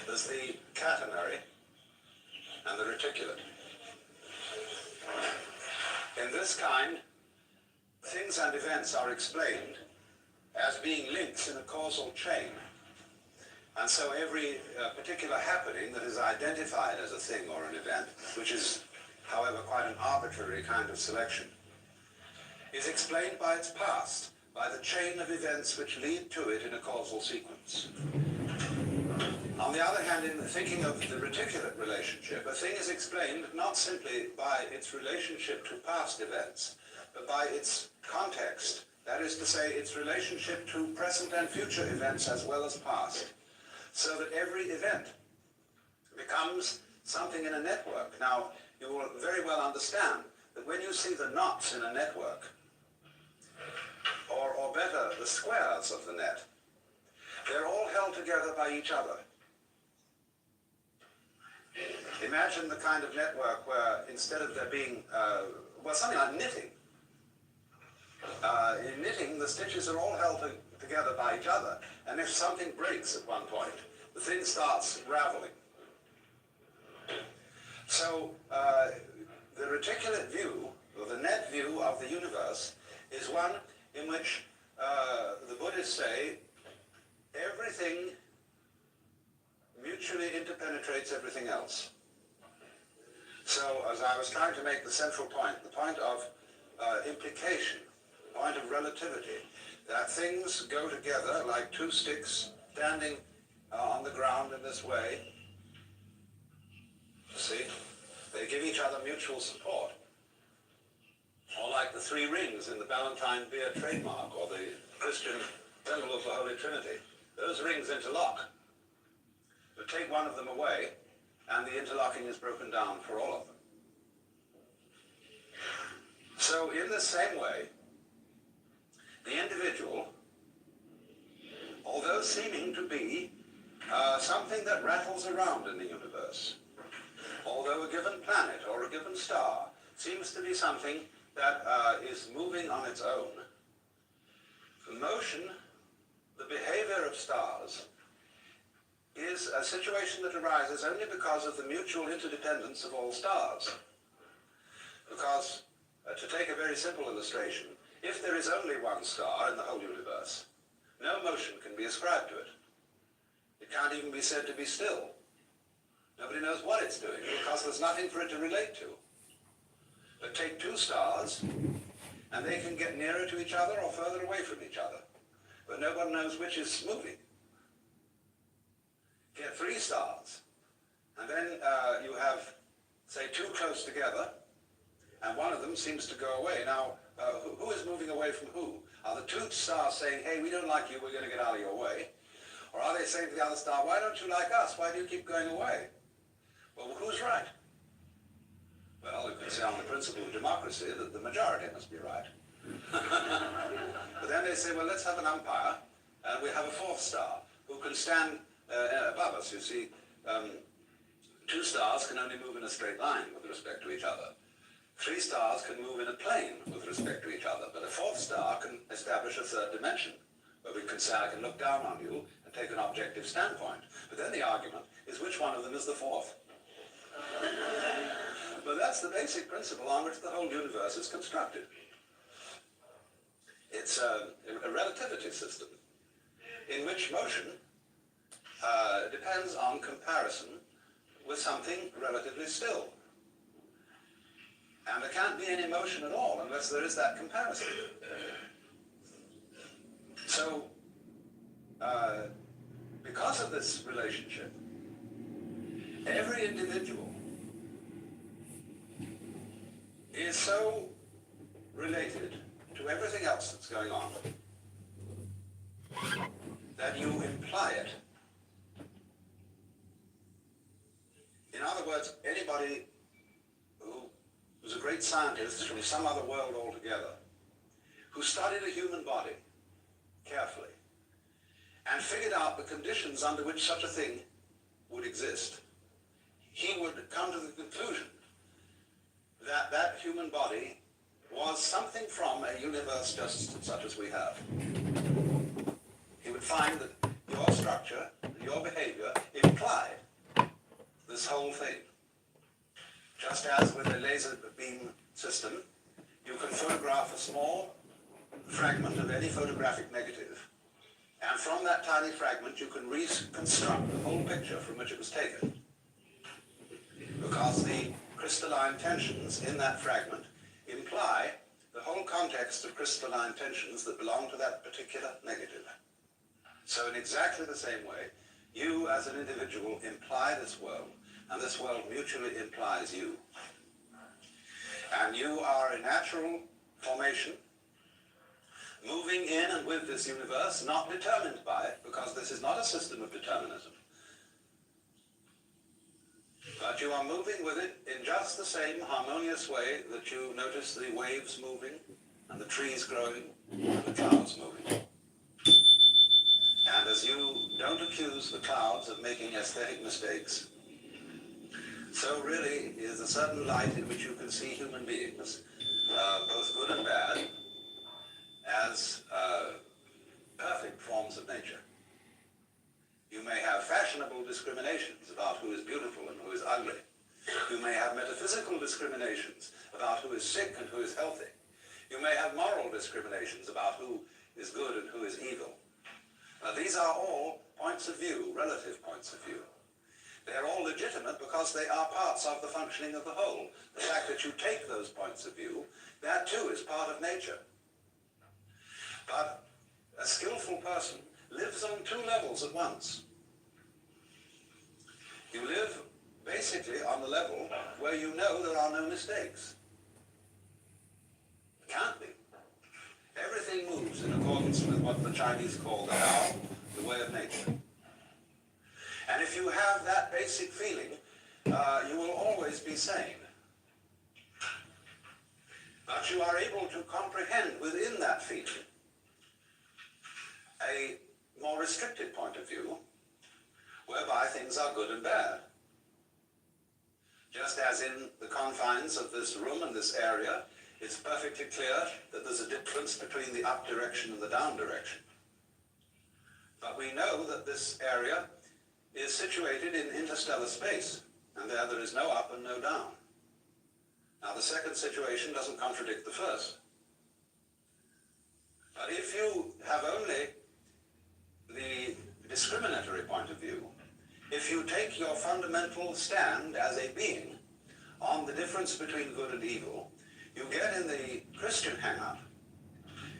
There's the catenary and the reticulate. In this kind, things and events are explained as being links in a causal chain. And so every particular happening that is identified as a thing or an event, which is, however, quite an arbitrary kind of selection, is explained by its past, by the chain of events which lead to it in a causal sequence. On the other hand, in thinking of the reticulate relationship, a thing is explained not simply by its relationship to past events, but by its context, that is to say, its relationship to present and future events as well as past, so that every event becomes something in a network. Now, you will very well understand that when you see the knots in a network, or better, the squares of the net, they're all held together by each other. Imagine the kind of network where instead of there being, something like knitting. In knitting, the stitches are all held together by each other, and if something breaks at one point, the thing starts raveling. So the reticulate view, or the net view of the universe, is one in which the Buddhists say everything mutually interpenetrates everything else. So, as I was trying to make the central point, the point of implication, the point of relativity, that things go together like two sticks standing on the ground in this way. See? They give each other mutual support. Or like the three rings in the Ballantine beer trademark, or the Christian symbol of the Holy Trinity. Those rings interlock. But take one of them away, and the interlocking is broken down for all of them. So in the same way, the individual, although seeming to be something that rattles around in the universe, although a given planet or a given star seems to be something that is moving on its own, the motion, the behavior of stars, is a situation that arises only because of the mutual interdependence of all stars. Because, to take a very simple illustration, if there is only one star in the whole universe, no motion can be ascribed to it. It can't even be said to be still. Nobody knows what it's doing because there's nothing for it to relate to. But take two stars, and they can get nearer to each other or further away from each other. But no one knows which is moving. Get three stars, and then you have, say, two close together, and one of them seems to go away. Now, who is moving away from who? Are the two stars saying, hey, we don't like you, we're going to get out of your way? Or are they saying to the other star, why don't you like us? Why do you keep going away? Well, who's right? Well, you can say on the principle of democracy that the majority must be right. But then they say, well, let's have an umpire, and we have a fourth star who can stand above us. You see, two stars can only move in a straight line with respect to each other. Three stars can move in a plane with respect to each other, but a fourth star can establish a third dimension, where we can say, I can look down on you and take an objective standpoint. But then the argument is which one of them is the fourth. But that's the basic principle on which the whole universe is constructed. It's a relativity system in which motion depends on comparison with something relatively still. And there can't be any motion at all unless there is that comparison. So, because of this relationship, every individual is so related to everything else that's going on that you imply it. In other words, anybody who's a great scientist from some other world altogether, who studied a human body carefully and figured out the conditions under which such a thing would exist, he would come to the conclusion that that human body was something from a universe just such as we have. He would find that your structure and your behavior implied this whole thing. Just as with a laser beam system, you can photograph a small fragment of any photographic negative, and from that tiny fragment you can reconstruct the whole picture from which it was taken, because the crystalline tensions in that fragment imply the whole context of crystalline tensions that belong to that particular negative. So in exactly the same way, you as an individual imply this world, and this world mutually implies you. And you are a natural formation, moving in and with this universe, not determined by it, because this is not a system of determinism. But you are moving with it in just the same harmonious way that you notice the waves moving, and the trees growing, and the clouds moving. And as you don't accuse the clouds of making aesthetic mistakes, so really is a certain light in which you can see human beings, both good and bad, as perfect forms of nature. You may have fashionable discriminations about who is beautiful and who is ugly. You may have metaphysical discriminations about who is sick and who is healthy. You may have moral discriminations about who is good and who is evil. These are all points of view, relative points of view. They're all legitimate because they are parts of the functioning of the whole. The fact that you take those points of view, that too is part of nature. But a skillful person lives on two levels at once. You live basically on the level where you know there are no mistakes. It can't be. Everything moves in accordance with what the Chinese call the Tao, the way of nature. And if you have that basic feeling, you will always be sane. But you are able to comprehend within that feeling a more restricted point of view, whereby things are good and bad. Just as in the confines of this room and this area, it's perfectly clear that there's a difference between the up direction and the down direction. But we know that this area is situated in interstellar space, and there is no up and no down. Now, the second situation doesn't contradict the first. But if you have only the discriminatory point of view, if you take your fundamental stand as a being on the difference between good and evil, you get in the Christian hang-up.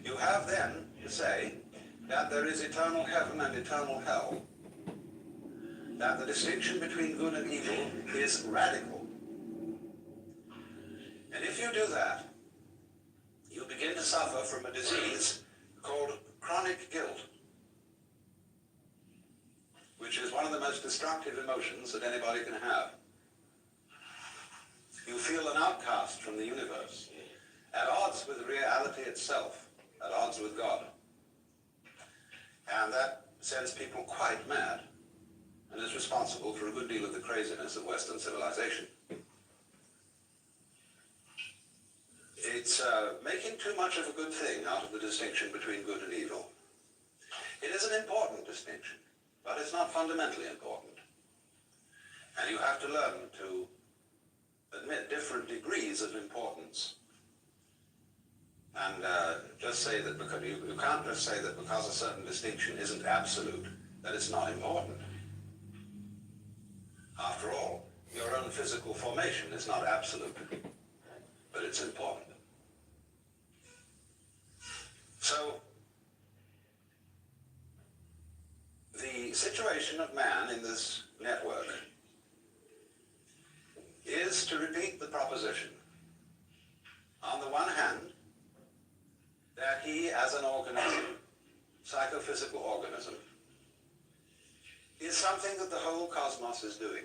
You have then to say that there is eternal heaven and eternal hell, that the distinction between good and evil is radical. And if you do that, you begin to suffer from a disease called chronic guilt, which is one of the most destructive emotions that anybody can have. You feel an outcast from the universe, at odds with reality itself, at odds with God. And that sends people quite mad, and is responsible for a good deal of the craziness of Western civilization. It's making too much of a good thing out of the distinction between good and evil. It is an important distinction, but it's not fundamentally important. And you have to learn to admit different degrees of importance. And just say that because you can't just say that because a certain distinction isn't absolute, that it's not important. After all, your own physical formation is not absolute, but it's important. So, the situation of man in this network is to repeat the proposition. On the one hand, that he as an organism, psychophysical organism, is something that the whole cosmos is doing.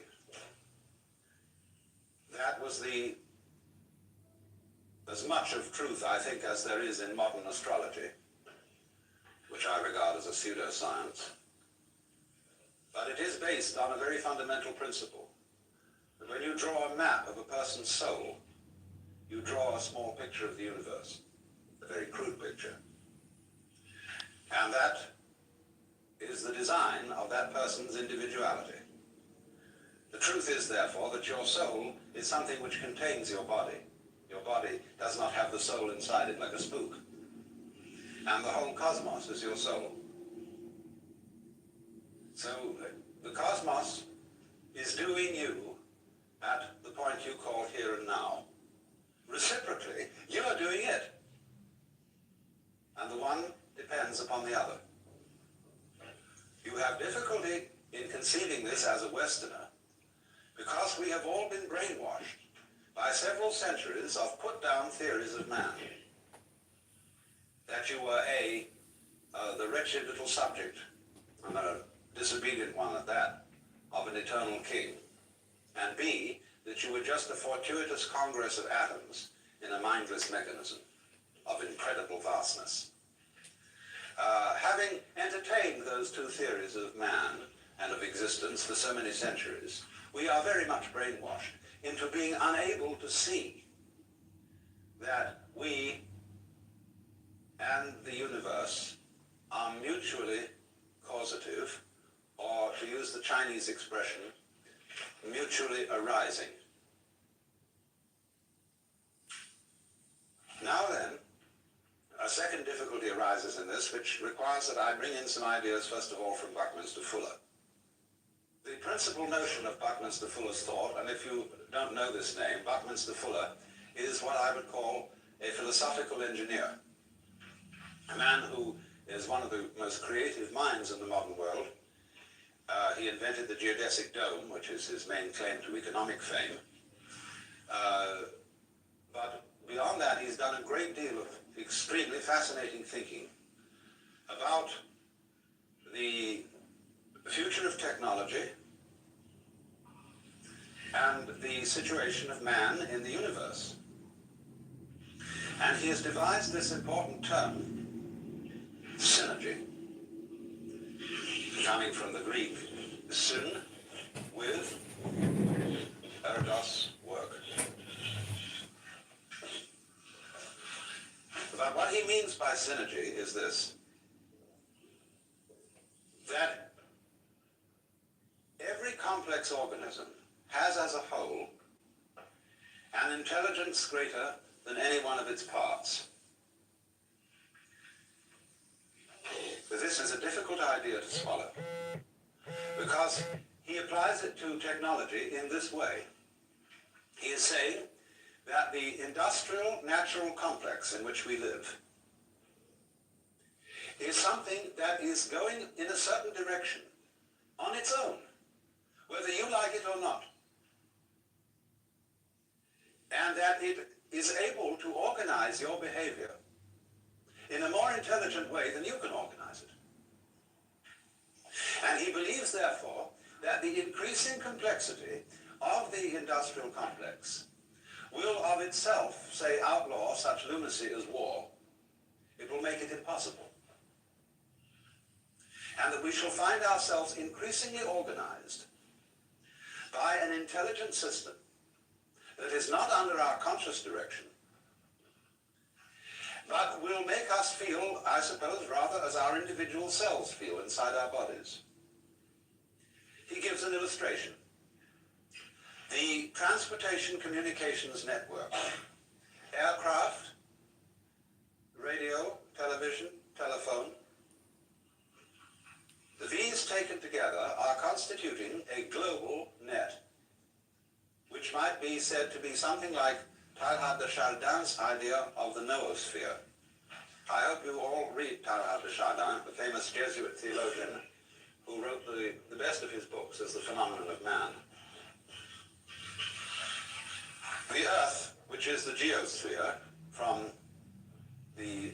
That was the as much of truth, I think, as there is in modern astrology, which I regard as a pseudoscience. But it is based on a very fundamental principle, that when you draw a map of a person's soul, you draw a small picture of the universe, a very crude picture. And that is the design of that person's individuality. The truth is, therefore, that your soul is something which contains your body. Your body does not have the soul inside it like a spook. And the whole cosmos is your soul. So the cosmos is doing you at the point you call here and now. Reciprocally, you are doing it. And the one depends upon the other. You have difficulty in conceiving this as a Westerner because we have all been brainwashed by several centuries of put-down theories of man. That you were the wretched little subject, and a disobedient one at that, of an eternal king, and B, that you were just a fortuitous congress of atoms in a mindless mechanism of incredible vastness. Having entertained those two theories of man and of existence for so many centuries, we are very much brainwashed into being unable to see that we and the universe are mutually causative, or to use the Chinese expression, mutually arising. Now then, a second difficulty arises in this, which requires that I bring in some ideas, first of all, from Buckminster Fuller. The principal notion of Buckminster Fuller's thought, and if you don't know this name, Buckminster Fuller is what I would call a philosophical engineer, a man who is one of the most creative minds in the modern world. He invented the geodesic dome, which is his main claim to economic fame. But beyond that, he's done a great deal of extremely fascinating thinking about the future of technology and the situation of man in the universe. And he has devised this important term, synergy, coming from the Greek, syn, with, ergos, work. But what he means by synergy is this, that every complex organism has as a whole an intelligence greater than any one of its parts. This is a difficult idea to swallow, because he applies it to technology in this way. He is saying that the industrial natural complex in which we live is something that is going in a certain direction on its own, whether you like it or not, and that it is able to organize your behavior in a more intelligent way than you can organize it. And he believes, therefore, that the increasing complexity of the industrial complex will of itself, say, outlaw such lunacy as war. It will make it impossible. And that we shall find ourselves increasingly organized by an intelligent system that is not under our conscious direction, but will make us feel, I suppose, rather as our individual selves feel inside our bodies. He gives an illustration. The transportation communications network, aircraft, radio, television, telephone, these taken together are constituting a global net, which might be said to be something like Teilhard de Chardin's idea of the noosphere. I hope you all read Teilhard de Chardin, the famous Jesuit theologian who wrote the best of his books as The Phenomenon of Man. The Earth, which is the geosphere, from the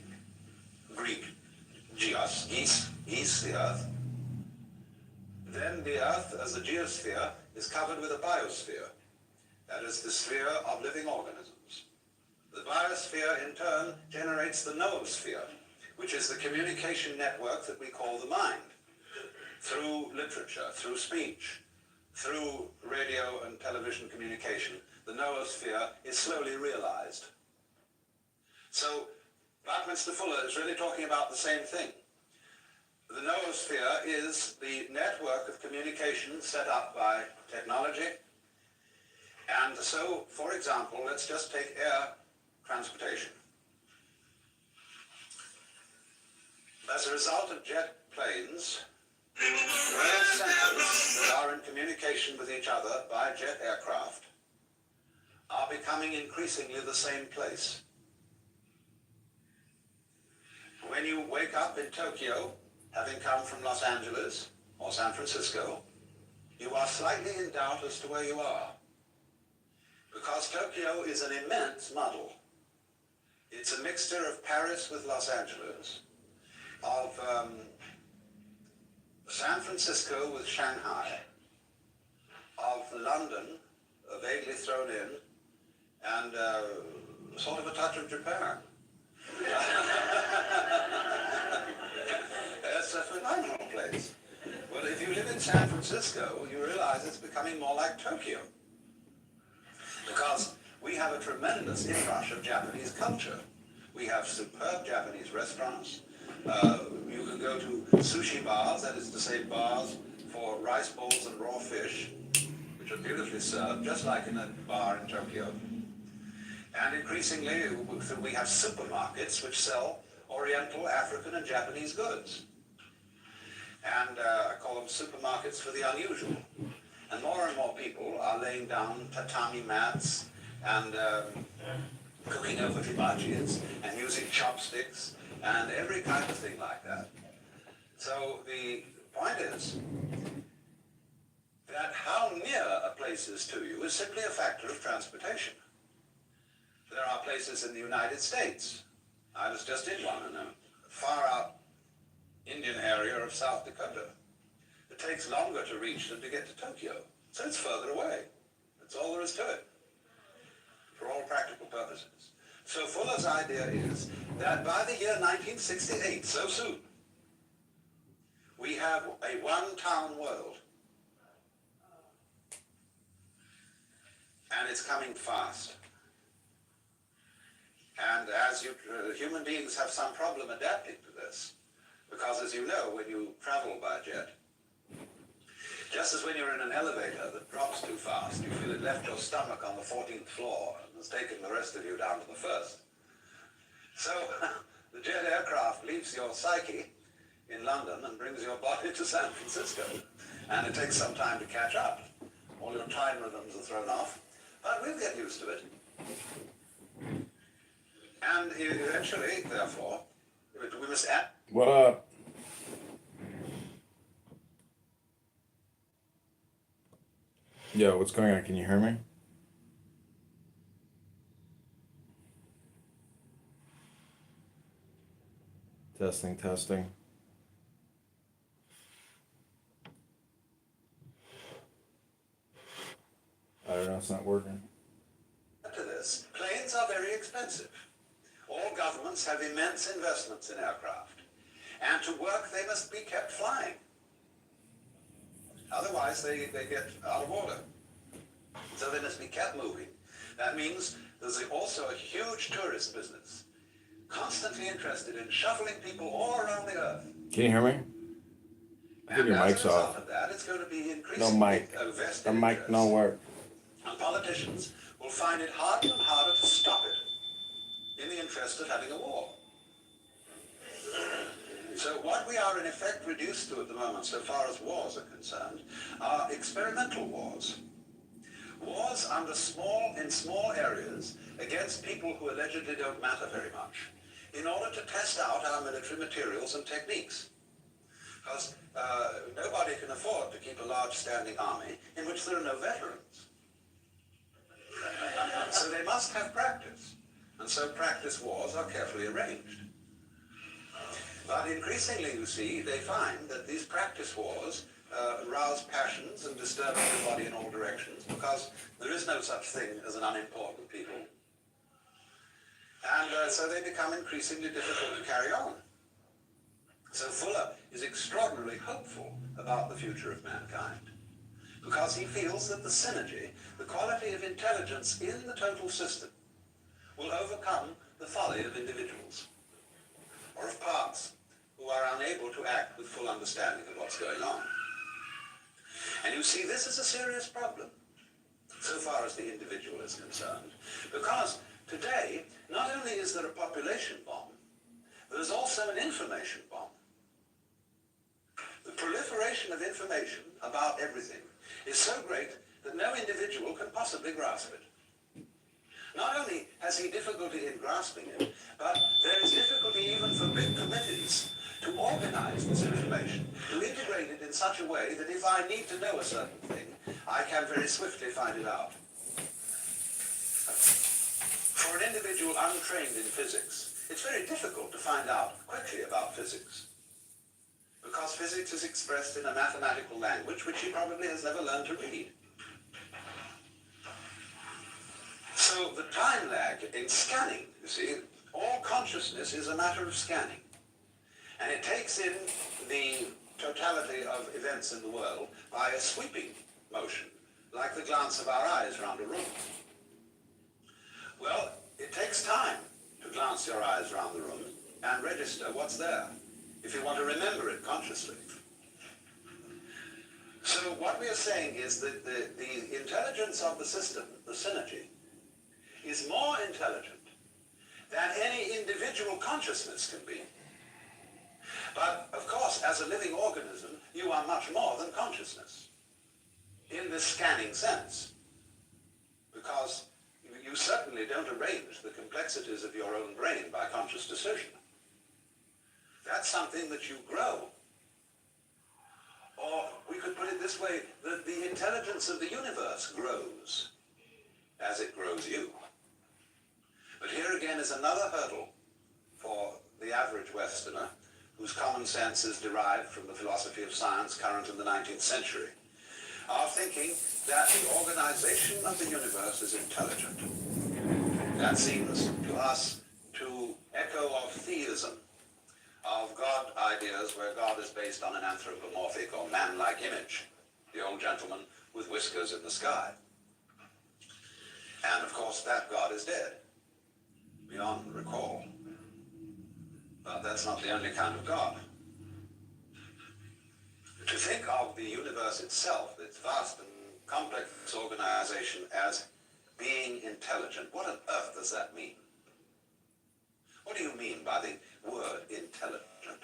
Greek geos, geese, the Earth. Then the Earth, as the geosphere, is covered with a biosphere. That is the sphere of living organisms. The The biosphere, in turn, generates the noosphere, which is the communication network that we call the mind, through literature, through speech, through radio and television communication. The noosphere is slowly realized. So Buckminster Fuller is really talking about the same thing. The noosphere is the network of communication set up by technology. And so, for example, let's just take air transportation. As a result of jet planes, world centers that are in communication with each other by jet aircraft are becoming increasingly the same place. When you wake up in Tokyo, having come from Los Angeles or San Francisco, you are slightly in doubt as to where you are. Because Tokyo is an immense muddle. It's a mixture of Paris with Los Angeles, of San Francisco with Shanghai, of London, vaguely thrown in, and sort of a touch of Japan. It's a phenomenal place. Well, if you live in San Francisco, you realize it's becoming more like Tokyo. Because we have a tremendous inrush of Japanese culture. We have superb Japanese restaurants. You can go to sushi bars, that is to say bars for rice bowls and raw fish, which are beautifully served, just like in a bar in Tokyo. And increasingly, we have supermarkets which sell Oriental, African, and Japanese goods. And I call them supermarkets for the unusual. And more people are laying down tatami mats and cooking over hibachis and using chopsticks and every kind of thing like that. So the point is that how near a place is to you is simply a factor of transportation. There are places in the United States. I was just in one in a far out Indian area of South Dakota. It takes longer to reach than to get to Tokyo. So it's further away. That's all there is to it, for all practical purposes. So Fuller's idea is that by the year 1968, so soon, we have a one-town world. And it's coming fast. And as human beings have some problem adapting to this, because as you know, when you travel by jet, just as when you're in an elevator that drops too fast, you feel it left your stomach on the 14th floor and has taken the rest of you down to the first. So the jet aircraft leaves your psyche in London and brings your body to San Francisco. And it takes some time to catch up. All your time rhythms are thrown off. But we'll get used to it. And eventually, therefore, we must add... What up? Yo, what's going on? Can you hear me? Testing, testing. I don't know, it's not working. To this, planes are very expensive. All governments have immense investments in aircraft. And to work, they must be kept flying. Otherwise, they get out of order. So they must be kept moving. That means there's also a huge tourist business, constantly interested in shuffling people all around the earth. Can you hear me? I think your mic's off. Of that, it's going to be No mic. The mic no work. And politicians will find it harder and harder to stop it in the interest of having a war. So what we are in effect reduced to at the moment, so far as wars are concerned, are experimental wars. Wars in small areas against people who allegedly don't matter very much, in order to test out our military materials and techniques. Because nobody can afford to keep a large standing army in which there are no veterans. So they must have practice. And so practice wars are carefully arranged. But increasingly, you see, they find that these practice wars rouse passions and disturb everybody in all directions, because there is no such thing as an unimportant people. And so they become increasingly difficult to carry on. So Fuller is extraordinarily hopeful about the future of mankind, because he feels that the synergy, the quality of intelligence in the total system, will overcome the folly of individuals, or of parts, who are unable to act with full understanding of what's going on. And you see, this is a serious problem, so far as the individual is concerned, because today, not only is there a population bomb, there's also an information bomb. The proliferation of information about everything is so great that no individual can possibly grasp it. Not only has he difficulty in grasping it, but there is difficulty even for big committees to organize this information, to integrate it in such a way that if I need to know a certain thing, I can very swiftly find it out. For an individual untrained in physics, it's very difficult to find out quickly about physics, because physics is expressed in a mathematical language which he probably has never learned to read. So the time lag in scanning, you see, all consciousness is a matter of scanning. And it takes in the totality of events in the world by a sweeping motion, like the glance of our eyes around a room. Well, it takes time to glance your eyes around the room and register what's there, if you want to remember it consciously. So what we are saying is that the intelligence of the system, the synergy, is more intelligent than any individual consciousness can be. But, of course, as a living organism, you are much more than consciousness, in this scanning sense, because you certainly don't arrange the complexities of your own brain by conscious decision. That's something that you grow. Or we could put it this way, that the intelligence of the universe grows as it grows you. But here again is another hurdle for the average Westerner, whose common sense is derived from the philosophy of science current in the 19th century, are thinking that the organization of the universe is intelligent. That seems to us to echo of theism, of God ideas where God is based on an anthropomorphic or man-like image, the old gentleman with whiskers in the sky. And of course that God is dead, beyond recall. But that's not the only kind of God. To think of the universe itself, its vast and complex organization, as being intelligent, what on earth does that mean? What do you mean by the word intelligent?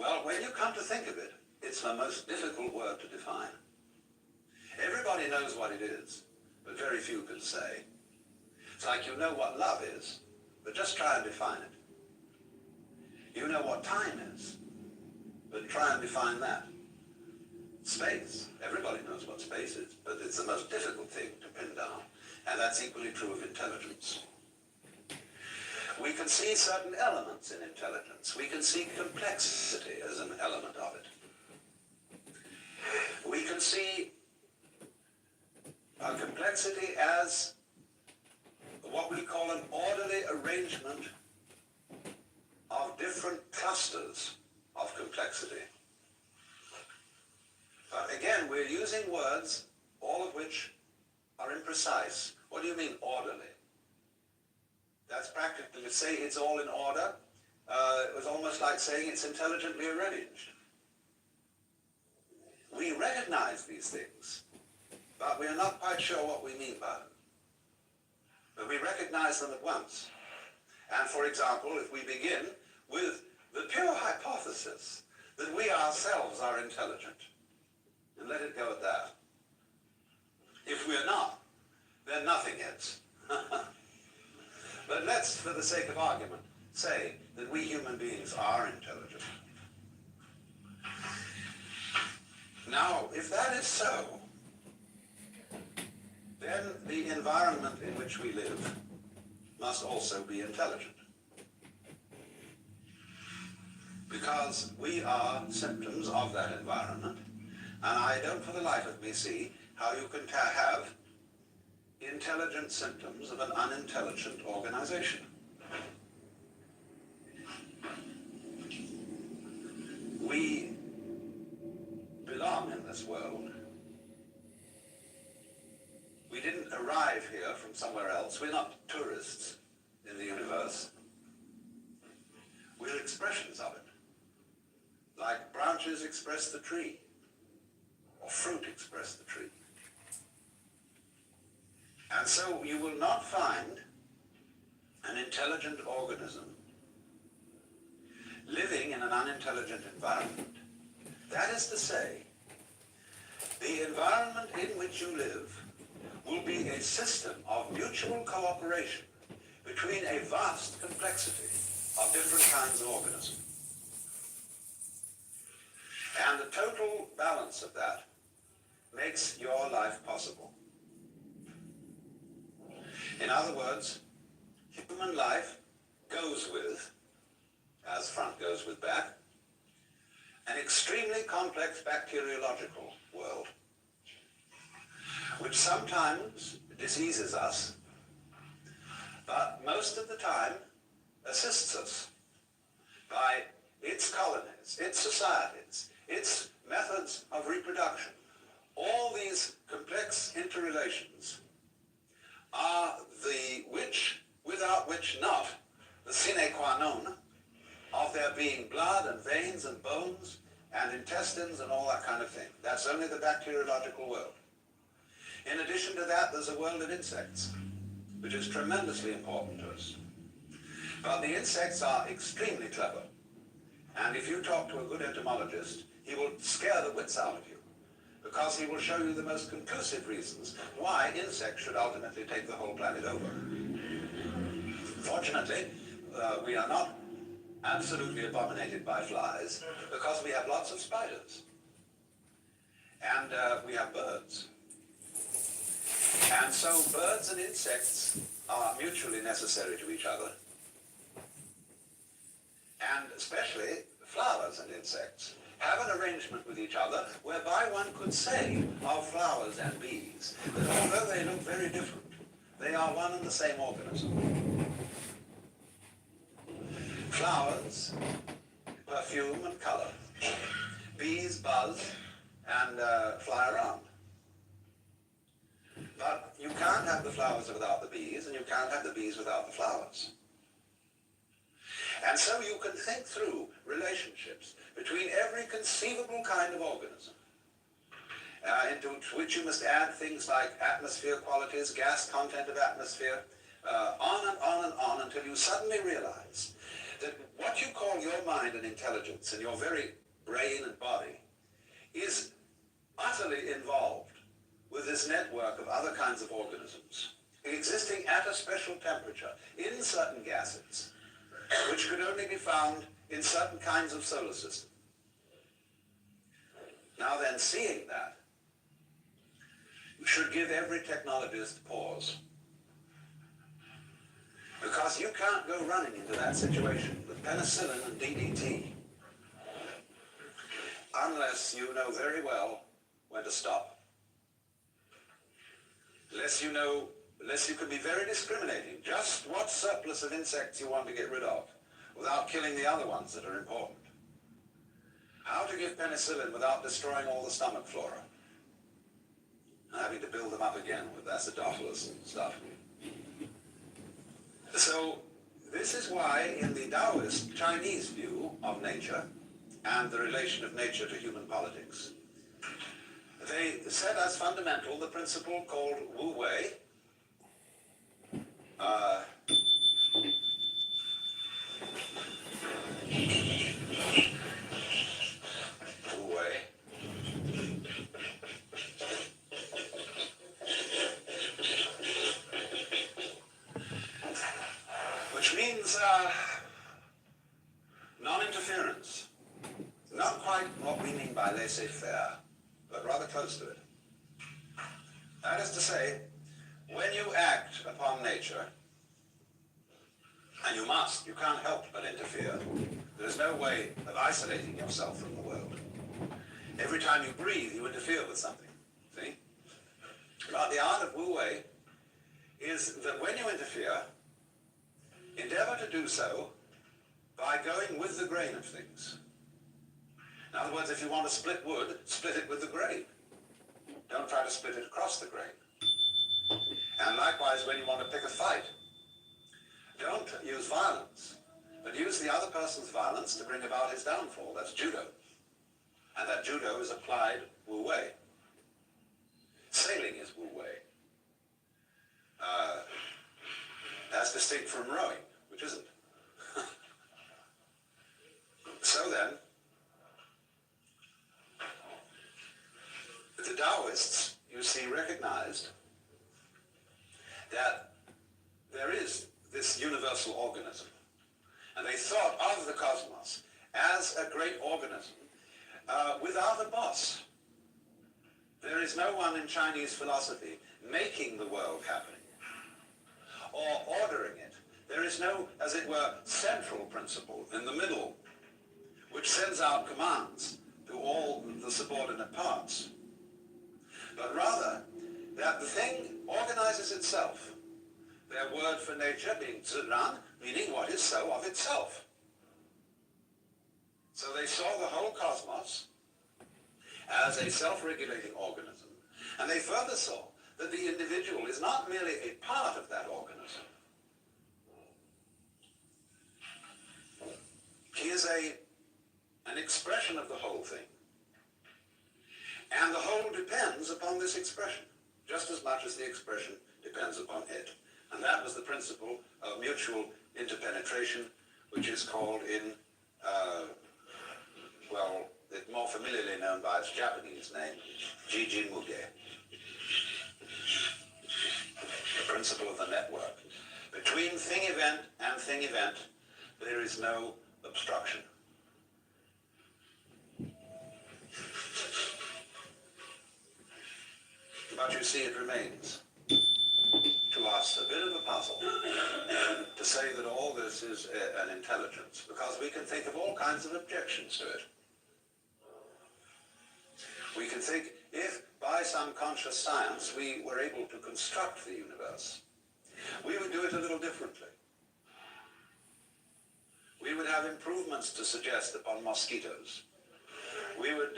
Well, when you come to think of it, it's the most difficult word to define. Everybody knows what it is, but very few can say. It's like you know what love is, but just try and define it. You know what time is, but try and define that. Space, everybody knows what space is, but it's the most difficult thing to pin down, and that's equally true of intelligence. We can see certain elements in intelligence. We can see complexity as an element of it. We can see a complexity as what we call an orderly arrangement of different clusters of complexity. But again, we're using words, all of which are imprecise. What do you mean orderly? That's practically to say it's all in order. It was almost like saying it's intelligently arranged. We recognize these things, but we are not quite sure what we mean by them. But we recognize them at once. And for example, if we begin with the pure hypothesis that we ourselves are intelligent, and let it go at that. If we're not, then nothing is. But let's, for the sake of argument, say that we human beings are intelligent. Now, if that is so, then the environment in which we live must also be intelligent. Because we are symptoms of that environment, and I don't for the life of me see how you can have intelligent symptoms of an unintelligent organization. We belong in this world. We didn't arrive here from somewhere else. We're not tourists in the universe. We're expressions of it. Like branches express the tree, or fruit express the tree. And so you will not find an intelligent organism living in an unintelligent environment. That is to say, the environment in which you live will be a system of mutual cooperation between a vast complexity of different kinds of organisms. And the total balance of that makes your life possible. In other words, human life goes with, as front goes with back, an extremely complex bacteriological world, which sometimes diseases us, but most of the time assists us by its colonies, its societies, its methods of reproduction. All these complex interrelations are the which, without which not, the sine qua non of there being blood and veins and bones and intestines and all that kind of thing. That's only the bacteriological world. In addition to that, there's a world of insects, which is tremendously important to us. But the insects are extremely clever. And if you talk to a good entomologist, he will scare the wits out of you, because he will show you the most conclusive reasons why insects should ultimately take the whole planet over. Fortunately, we are not absolutely abominated by flies, because we have lots of spiders. And we have birds. And so birds and insects are mutually necessary to each other. And especially flowers and insects have an arrangement with each other whereby one could say of flowers and bees that although they look very different, they are one and the same organism. Flowers perfume and color. Bees buzz and fly around. But you can't have the flowers without the bees, and you can't have the bees without the flowers. And so you can think through relationships between every conceivable kind of organism, into which you must add things like atmosphere qualities, gas content of atmosphere, on and on and on, until you suddenly realize that what you call your mind and intelligence and your very brain and body is utterly involved with this network of other kinds of organisms existing at a special temperature in certain gases, which could only be found in certain kinds of solar system. Now then, seeing that should give every technologist pause. Because you can't go running into that situation with penicillin and DDT unless you know very well when to stop. Unless you can be very discriminating, just what surplus of insects you want to get rid of, without killing the other ones that are important. How to give penicillin without destroying all the stomach flora, and having to build them up again with acidophilus and stuff. So this is why in the Taoist Chinese view of nature and the relation of nature to human politics, they set as fundamental the principle called Wu Wei. Wu Wei. Which means non-interference. Not quite what we mean by laissez-faire, but rather close to it. That is to say, when you act upon nature, and you can't help but interfere. There's no way of isolating yourself from the world. Every time you breathe, you interfere with something, see? But the art of Wu Wei is that when you interfere, endeavor to do so by going with the grain of things. In other words, if you want to split wood, split it with the grain. Don't try to split it across the grain. And likewise, when you want to pick a fight, don't use violence, but use the other person's violence to bring about his downfall. That's judo. And that judo is applied Wu Wei. Sailing is Wu Wei. That's distinct from rowing, which isn't. So then, the Taoists, you see, recognized that there is this universal organism. And they thought of the cosmos as a great organism without a boss. There is no one in Chinese philosophy making the world happening or ordering it. There is no, as it were, central principle in the middle, which sends out commands to all the subordinate parts. But rather, that the thing organizes itself. Their word for nature being zhiran, meaning what is so of itself. So they saw the whole cosmos as a self-regulating organism, and they further saw that the individual is not merely a part of that organism. He is an expression of the whole thing. And the whole depends upon this expression, just as much as the expression depends upon it. And that was the principle of mutual interpenetration, which is called in, it's more familiarly known by its Japanese name, Jijin Muge. The principle of the network. Between thing event and thing event, there is no obstruction. But you see, it remains to us a bit of a puzzle to say that all this is an intelligence, because we can think of all kinds of objections to it. We can think, if by some conscious science we were able to construct the universe, we would do it a little differently. We would have improvements to suggest upon mosquitoes. We would,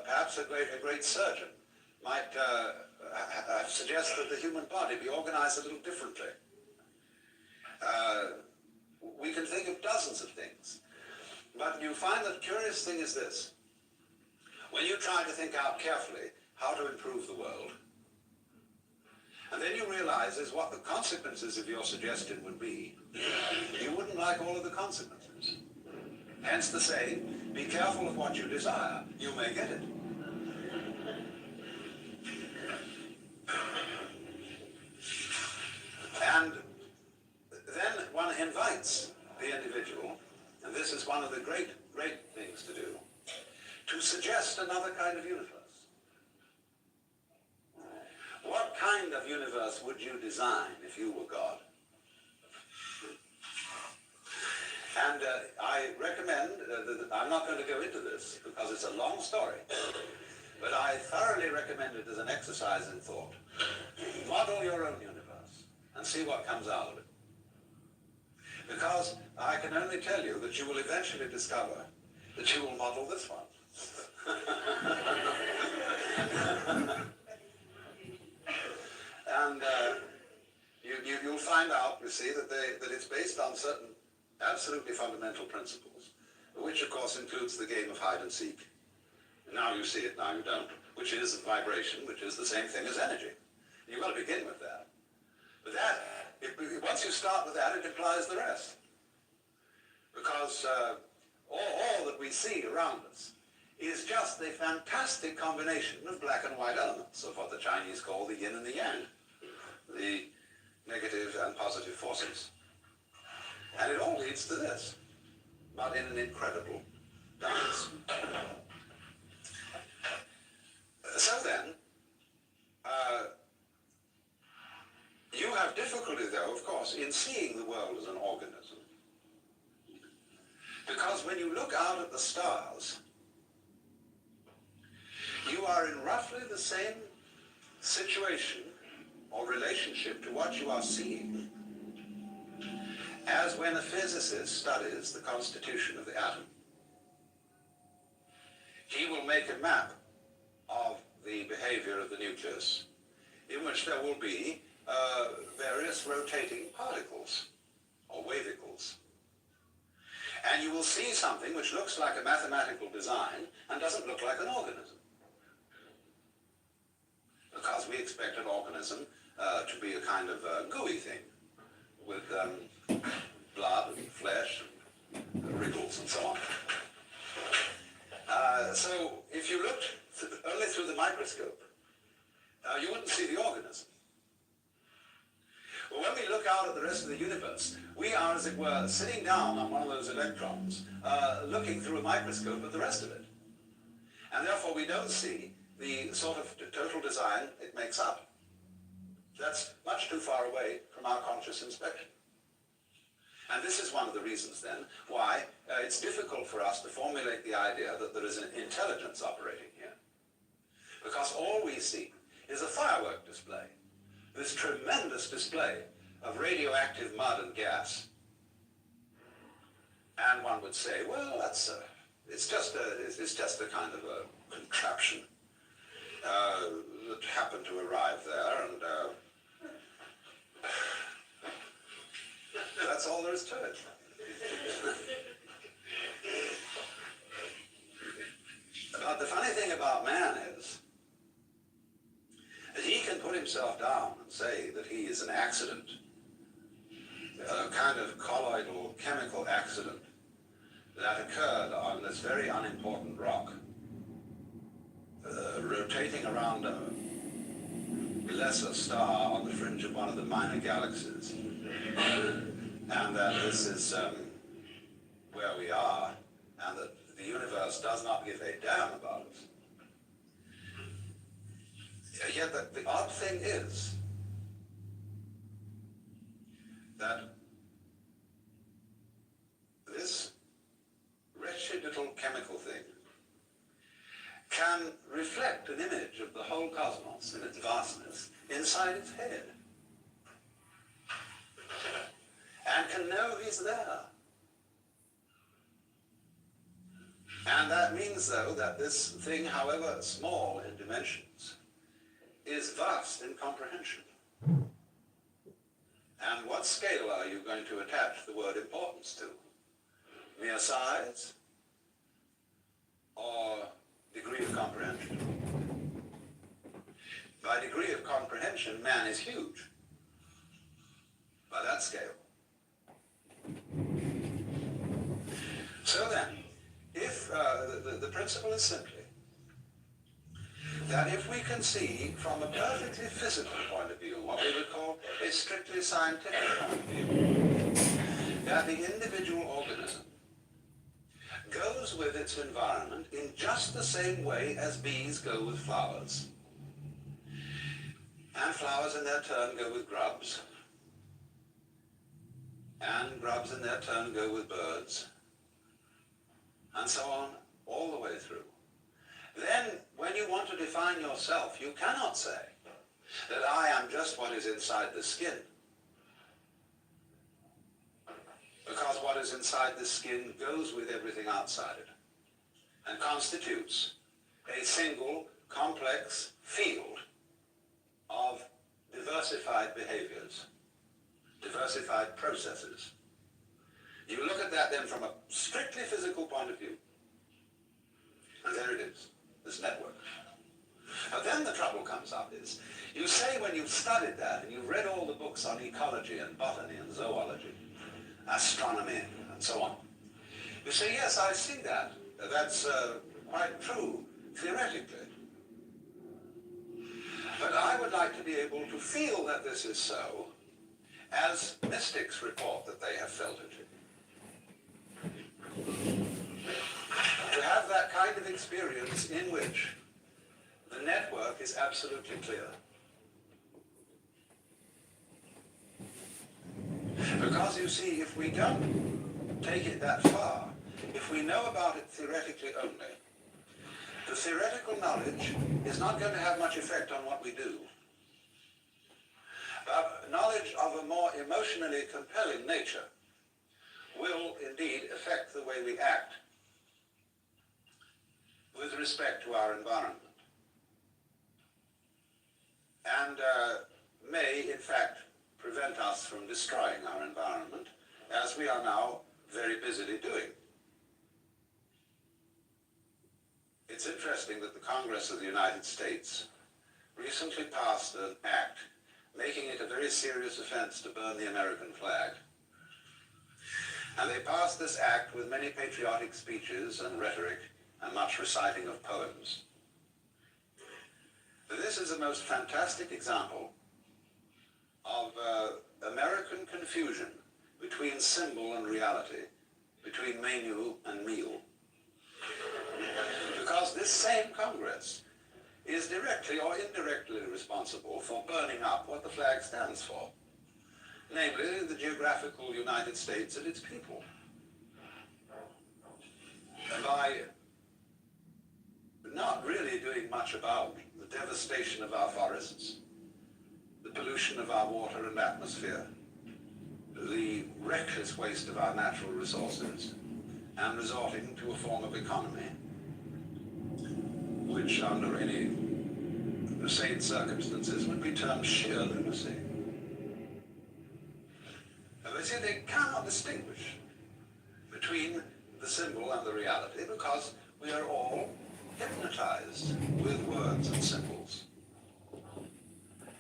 perhaps a great surgeon might suggest that the human body be organized a little differently. We can think of dozens of things. But you find that the curious thing is this. When you try to think out carefully how to improve the world, and then you realize is what the consequences of your suggestion would be, you wouldn't like all of the consequences. Hence the saying, be careful of what you desire, you may get it. And then one invites the individual, and this is one of the great things to do, to suggest another kind of universe. What kind of universe would you design if you were God? And I recommend, I'm not going to go into this because it's a long story, but I thoroughly recommend it as an exercise in thought. Model your own universe and see what comes out of it. Because I can only tell you that you will eventually discover that you will model this one. And you'll find out, you see, that it's based on certain absolutely fundamental principles, which of course includes the game of hide and seek. Now you see it, now you don't, which is vibration, which is the same thing as energy. You've got to begin with that. But once you start with that, it implies the rest. Because all that we see around us is just a fantastic combination of black and white elements of what the Chinese call the yin and the yang, the negative and positive forces. And it all leads to this, but in an incredible dance. So then, you have difficulty, though, of course, in seeing the world as an organism. Because when you look out at the stars, you are in roughly the same situation or relationship to what you are seeing as when a physicist studies the constitution of the atom. He will make a map of the behavior of the nucleus in which there will be various rotating particles or wavicles. And you will see something which looks like a mathematical design and doesn't look like an organism. Because we expect an organism to be a kind of gooey thing with blood and flesh and wriggles and so on. So if you looked only through the microscope, you wouldn't see the organism. Well, when we look out at the rest of the universe, we are, as it were, sitting down on one of those electrons, looking through a microscope at the rest of it. And therefore we don't see the sort of total design it makes up. That's much too far away from our conscious inspection. And this is one of the reasons, then, why it's difficult for us to formulate the idea that there is an intelligence operating here. Because all we see is a firework display, this tremendous display of radioactive mud and gas. And one would say, well, that's it's just a kind of a contraption that happened to arrive there, and that's all there is to it. But the funny thing about man is that he can put himself down and say that he is an accident, a kind of colloidal chemical accident that occurred on this very unimportant rock, rotating around a lesser star on the fringe of one of the minor galaxies. And that this is where we are, and that the universe does not give a damn about us. Yet the odd thing is that this wretched little chemical thing can reflect an image of the whole cosmos in its vastness inside its head, and can know he's there. And that means, though, that this thing, however small in dimensions, is vast in comprehension. And what scale are you going to attach the word importance to? Mere size or degree of comprehension? By degree of comprehension, man is huge. By that scale. So then, if the principle is simply that if we can see from a perfectly physical point of view, what we would call a strictly scientific point of view, that the individual organism goes with its environment in just the same way as bees go with flowers, and flowers in their turn go with grubs, and grubs in their turn go with birds, and so on, all the way through. Then, when you want to define yourself, you cannot say that I am just what is inside the skin. Because what is inside the skin goes with everything outside it, and constitutes a single, complex field of diversified behaviors, diversified processes. You look at that then from a strictly physical point of view, and there it is, this network. But then the trouble comes up is, you say when you've studied that, and you've read all the books on ecology and botany and zoology, astronomy and so on, you say, yes, I see that. That's quite true, theoretically. But I would like to be able to feel that this is so, as mystics report that they have felt it. To have that kind of experience in which the network is absolutely clear. Because you see, if we don't take it that far, if we know about it theoretically only, the theoretical knowledge is not going to have much effect on what we do. Knowledge of a more emotionally compelling nature will indeed affect the way we act with respect to our environment, and may, in fact, prevent us from destroying our environment, as we are now very busily doing. It's interesting that the Congress of the United States recently passed an act making it a very serious offense to burn the American flag. And they passed this act with many patriotic speeches and rhetoric and much reciting of poems. This is the most fantastic example of American confusion between symbol and reality, between menu and meal. Because this same Congress is directly or indirectly responsible for burning up what the flag stands for, namely the geographical United States and its people. And by not really doing much about the devastation of our forests, the pollution of our water and atmosphere, the reckless waste of our natural resources, and resorting to a form of economy which under any sane circumstances would be termed sheer lunacy. And they say they cannot distinguish between the symbol and the reality because we are all hypnotized with words and symbols.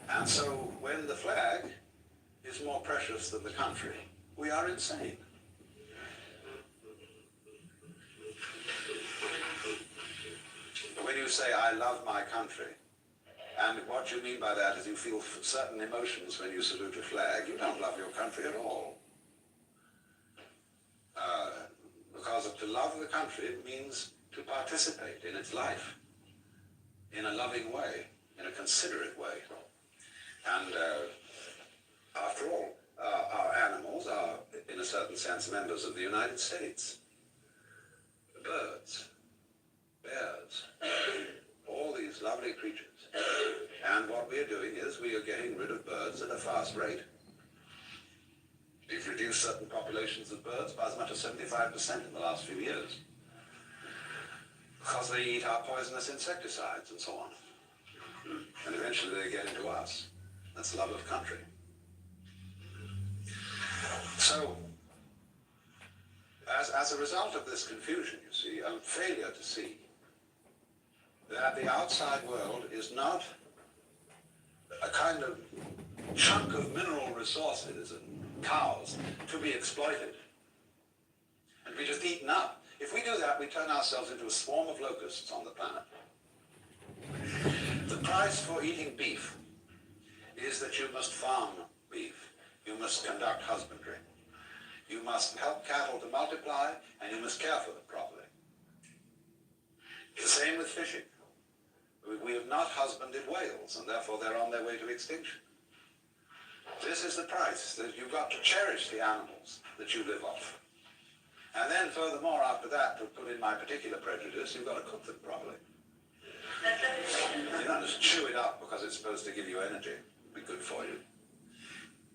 And so when the flag is more precious than the country, we are insane. When you say, I love my country, and what you mean by that is you feel certain emotions when you salute a flag, you don't love your country at all. Because to love the country means to participate in its life in a loving way, in a considerate way. And after all, our animals are, in a certain sense, members of the United States. Birds, bears, all these lovely creatures. And what we are doing is we are getting rid of birds at a fast rate. We've reduced certain populations of birds by as much as 75% in the last few years because they eat our poisonous insecticides and so on. And eventually they get into us. That's love of country. So, as a result of this confusion, you see, and failure to see that the outside world is not a kind of chunk of mineral resources and cows to be exploited and be just eaten up. If we do that, we turn ourselves into a swarm of locusts on the planet. The price for eating beef is that you must farm beef. You must conduct husbandry. You must help cattle to multiply, and you must care for them properly. The same with fishing. We have not husbanded whales, and therefore they're on their way to extinction. This is the price, that you've got to cherish the animals that you live off. And then furthermore, after that, to put in my particular prejudice, you've got to cook them properly. You don't just chew it up because it's supposed to give you energy, be good for you.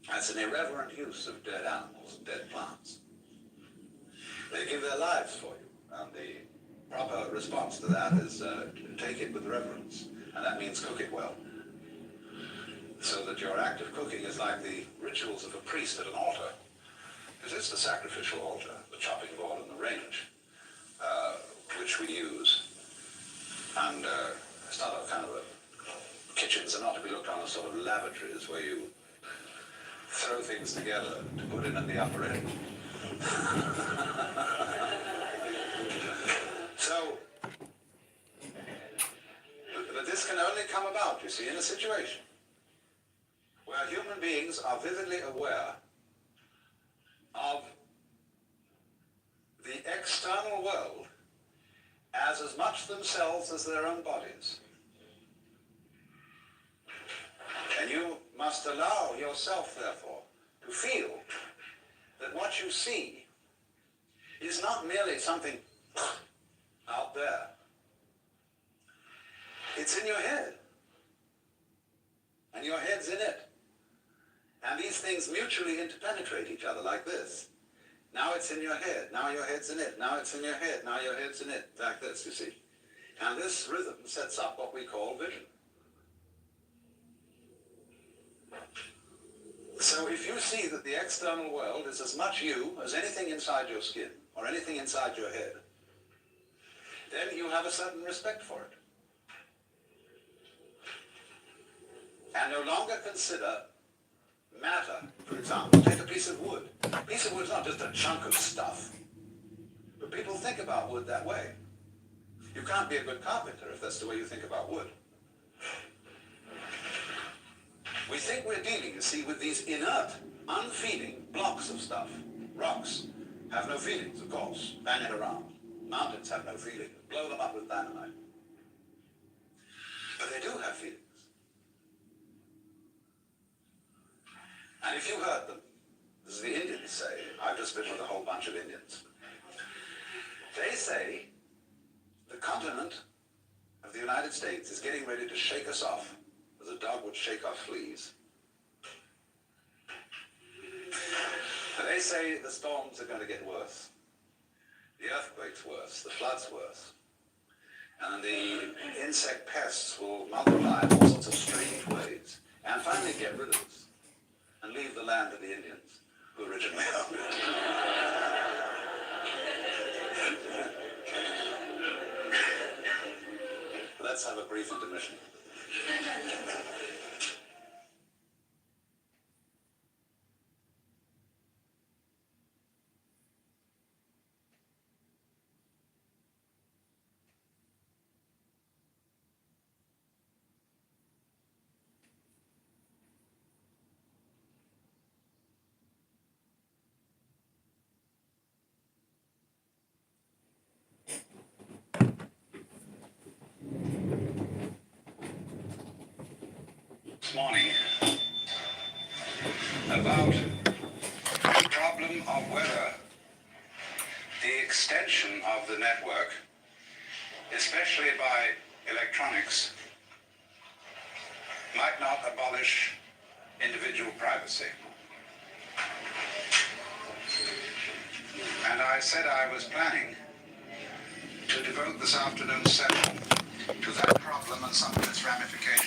That's an irreverent use of dead animals and dead plants. They give their lives for you, and the proper response to that is to take it with reverence, and that means cook it well. So that your act of cooking is like the rituals of a priest at an altar. Because it's the sacrificial altar, the chopping board and the range, which we use. And it's not a kind of a, kitchens are not to be looked on as sort of lavatories where you throw things together to put in at the upper end. So, but this can only come about, you see, in a situation where human beings are vividly aware of the external world as much themselves as their own bodies. And you must allow yourself, therefore, to feel that what you see is not merely something out there. It's in your head. And your head's in it. And these things mutually interpenetrate each other like this. Now it's in your head, now your head's in it, now it's in your head, now your head's in it, like this, you see. And this rhythm sets up what we call vision. So if you see that the external world is as much you as anything inside your skin or anything inside your head, then you have a certain respect for it. And no longer consider matter, for example. Take a piece of wood. A piece of wood is not just a chunk of stuff. But people think about wood that way. You can't be a good carpenter if that's the way you think about wood. We think we're dealing, you see, with these inert, unfeeling blocks of stuff. Rocks have no feelings, of course, banging around. Mountains have no feelings. Blow them up with dynamite. But they do have feelings. And if you heard them, as the Indians say, I've just been with a whole bunch of Indians, they say the continent of the United States is getting ready to shake us off, as a dog would shake off fleas. But they say the storms are going to get worse, the earthquakes worse, the floods worse, and the insect pests will multiply in all sorts of strange ways, and finally get rid of us, and leave the land of the Indians, who originally owned it. Let's have a brief intermission. This morning about the problem of whether the extension of the network, especially by electronics, might not abolish individual privacy. And I said I was planning to devote this afternoon's session to that problem and some of its ramifications.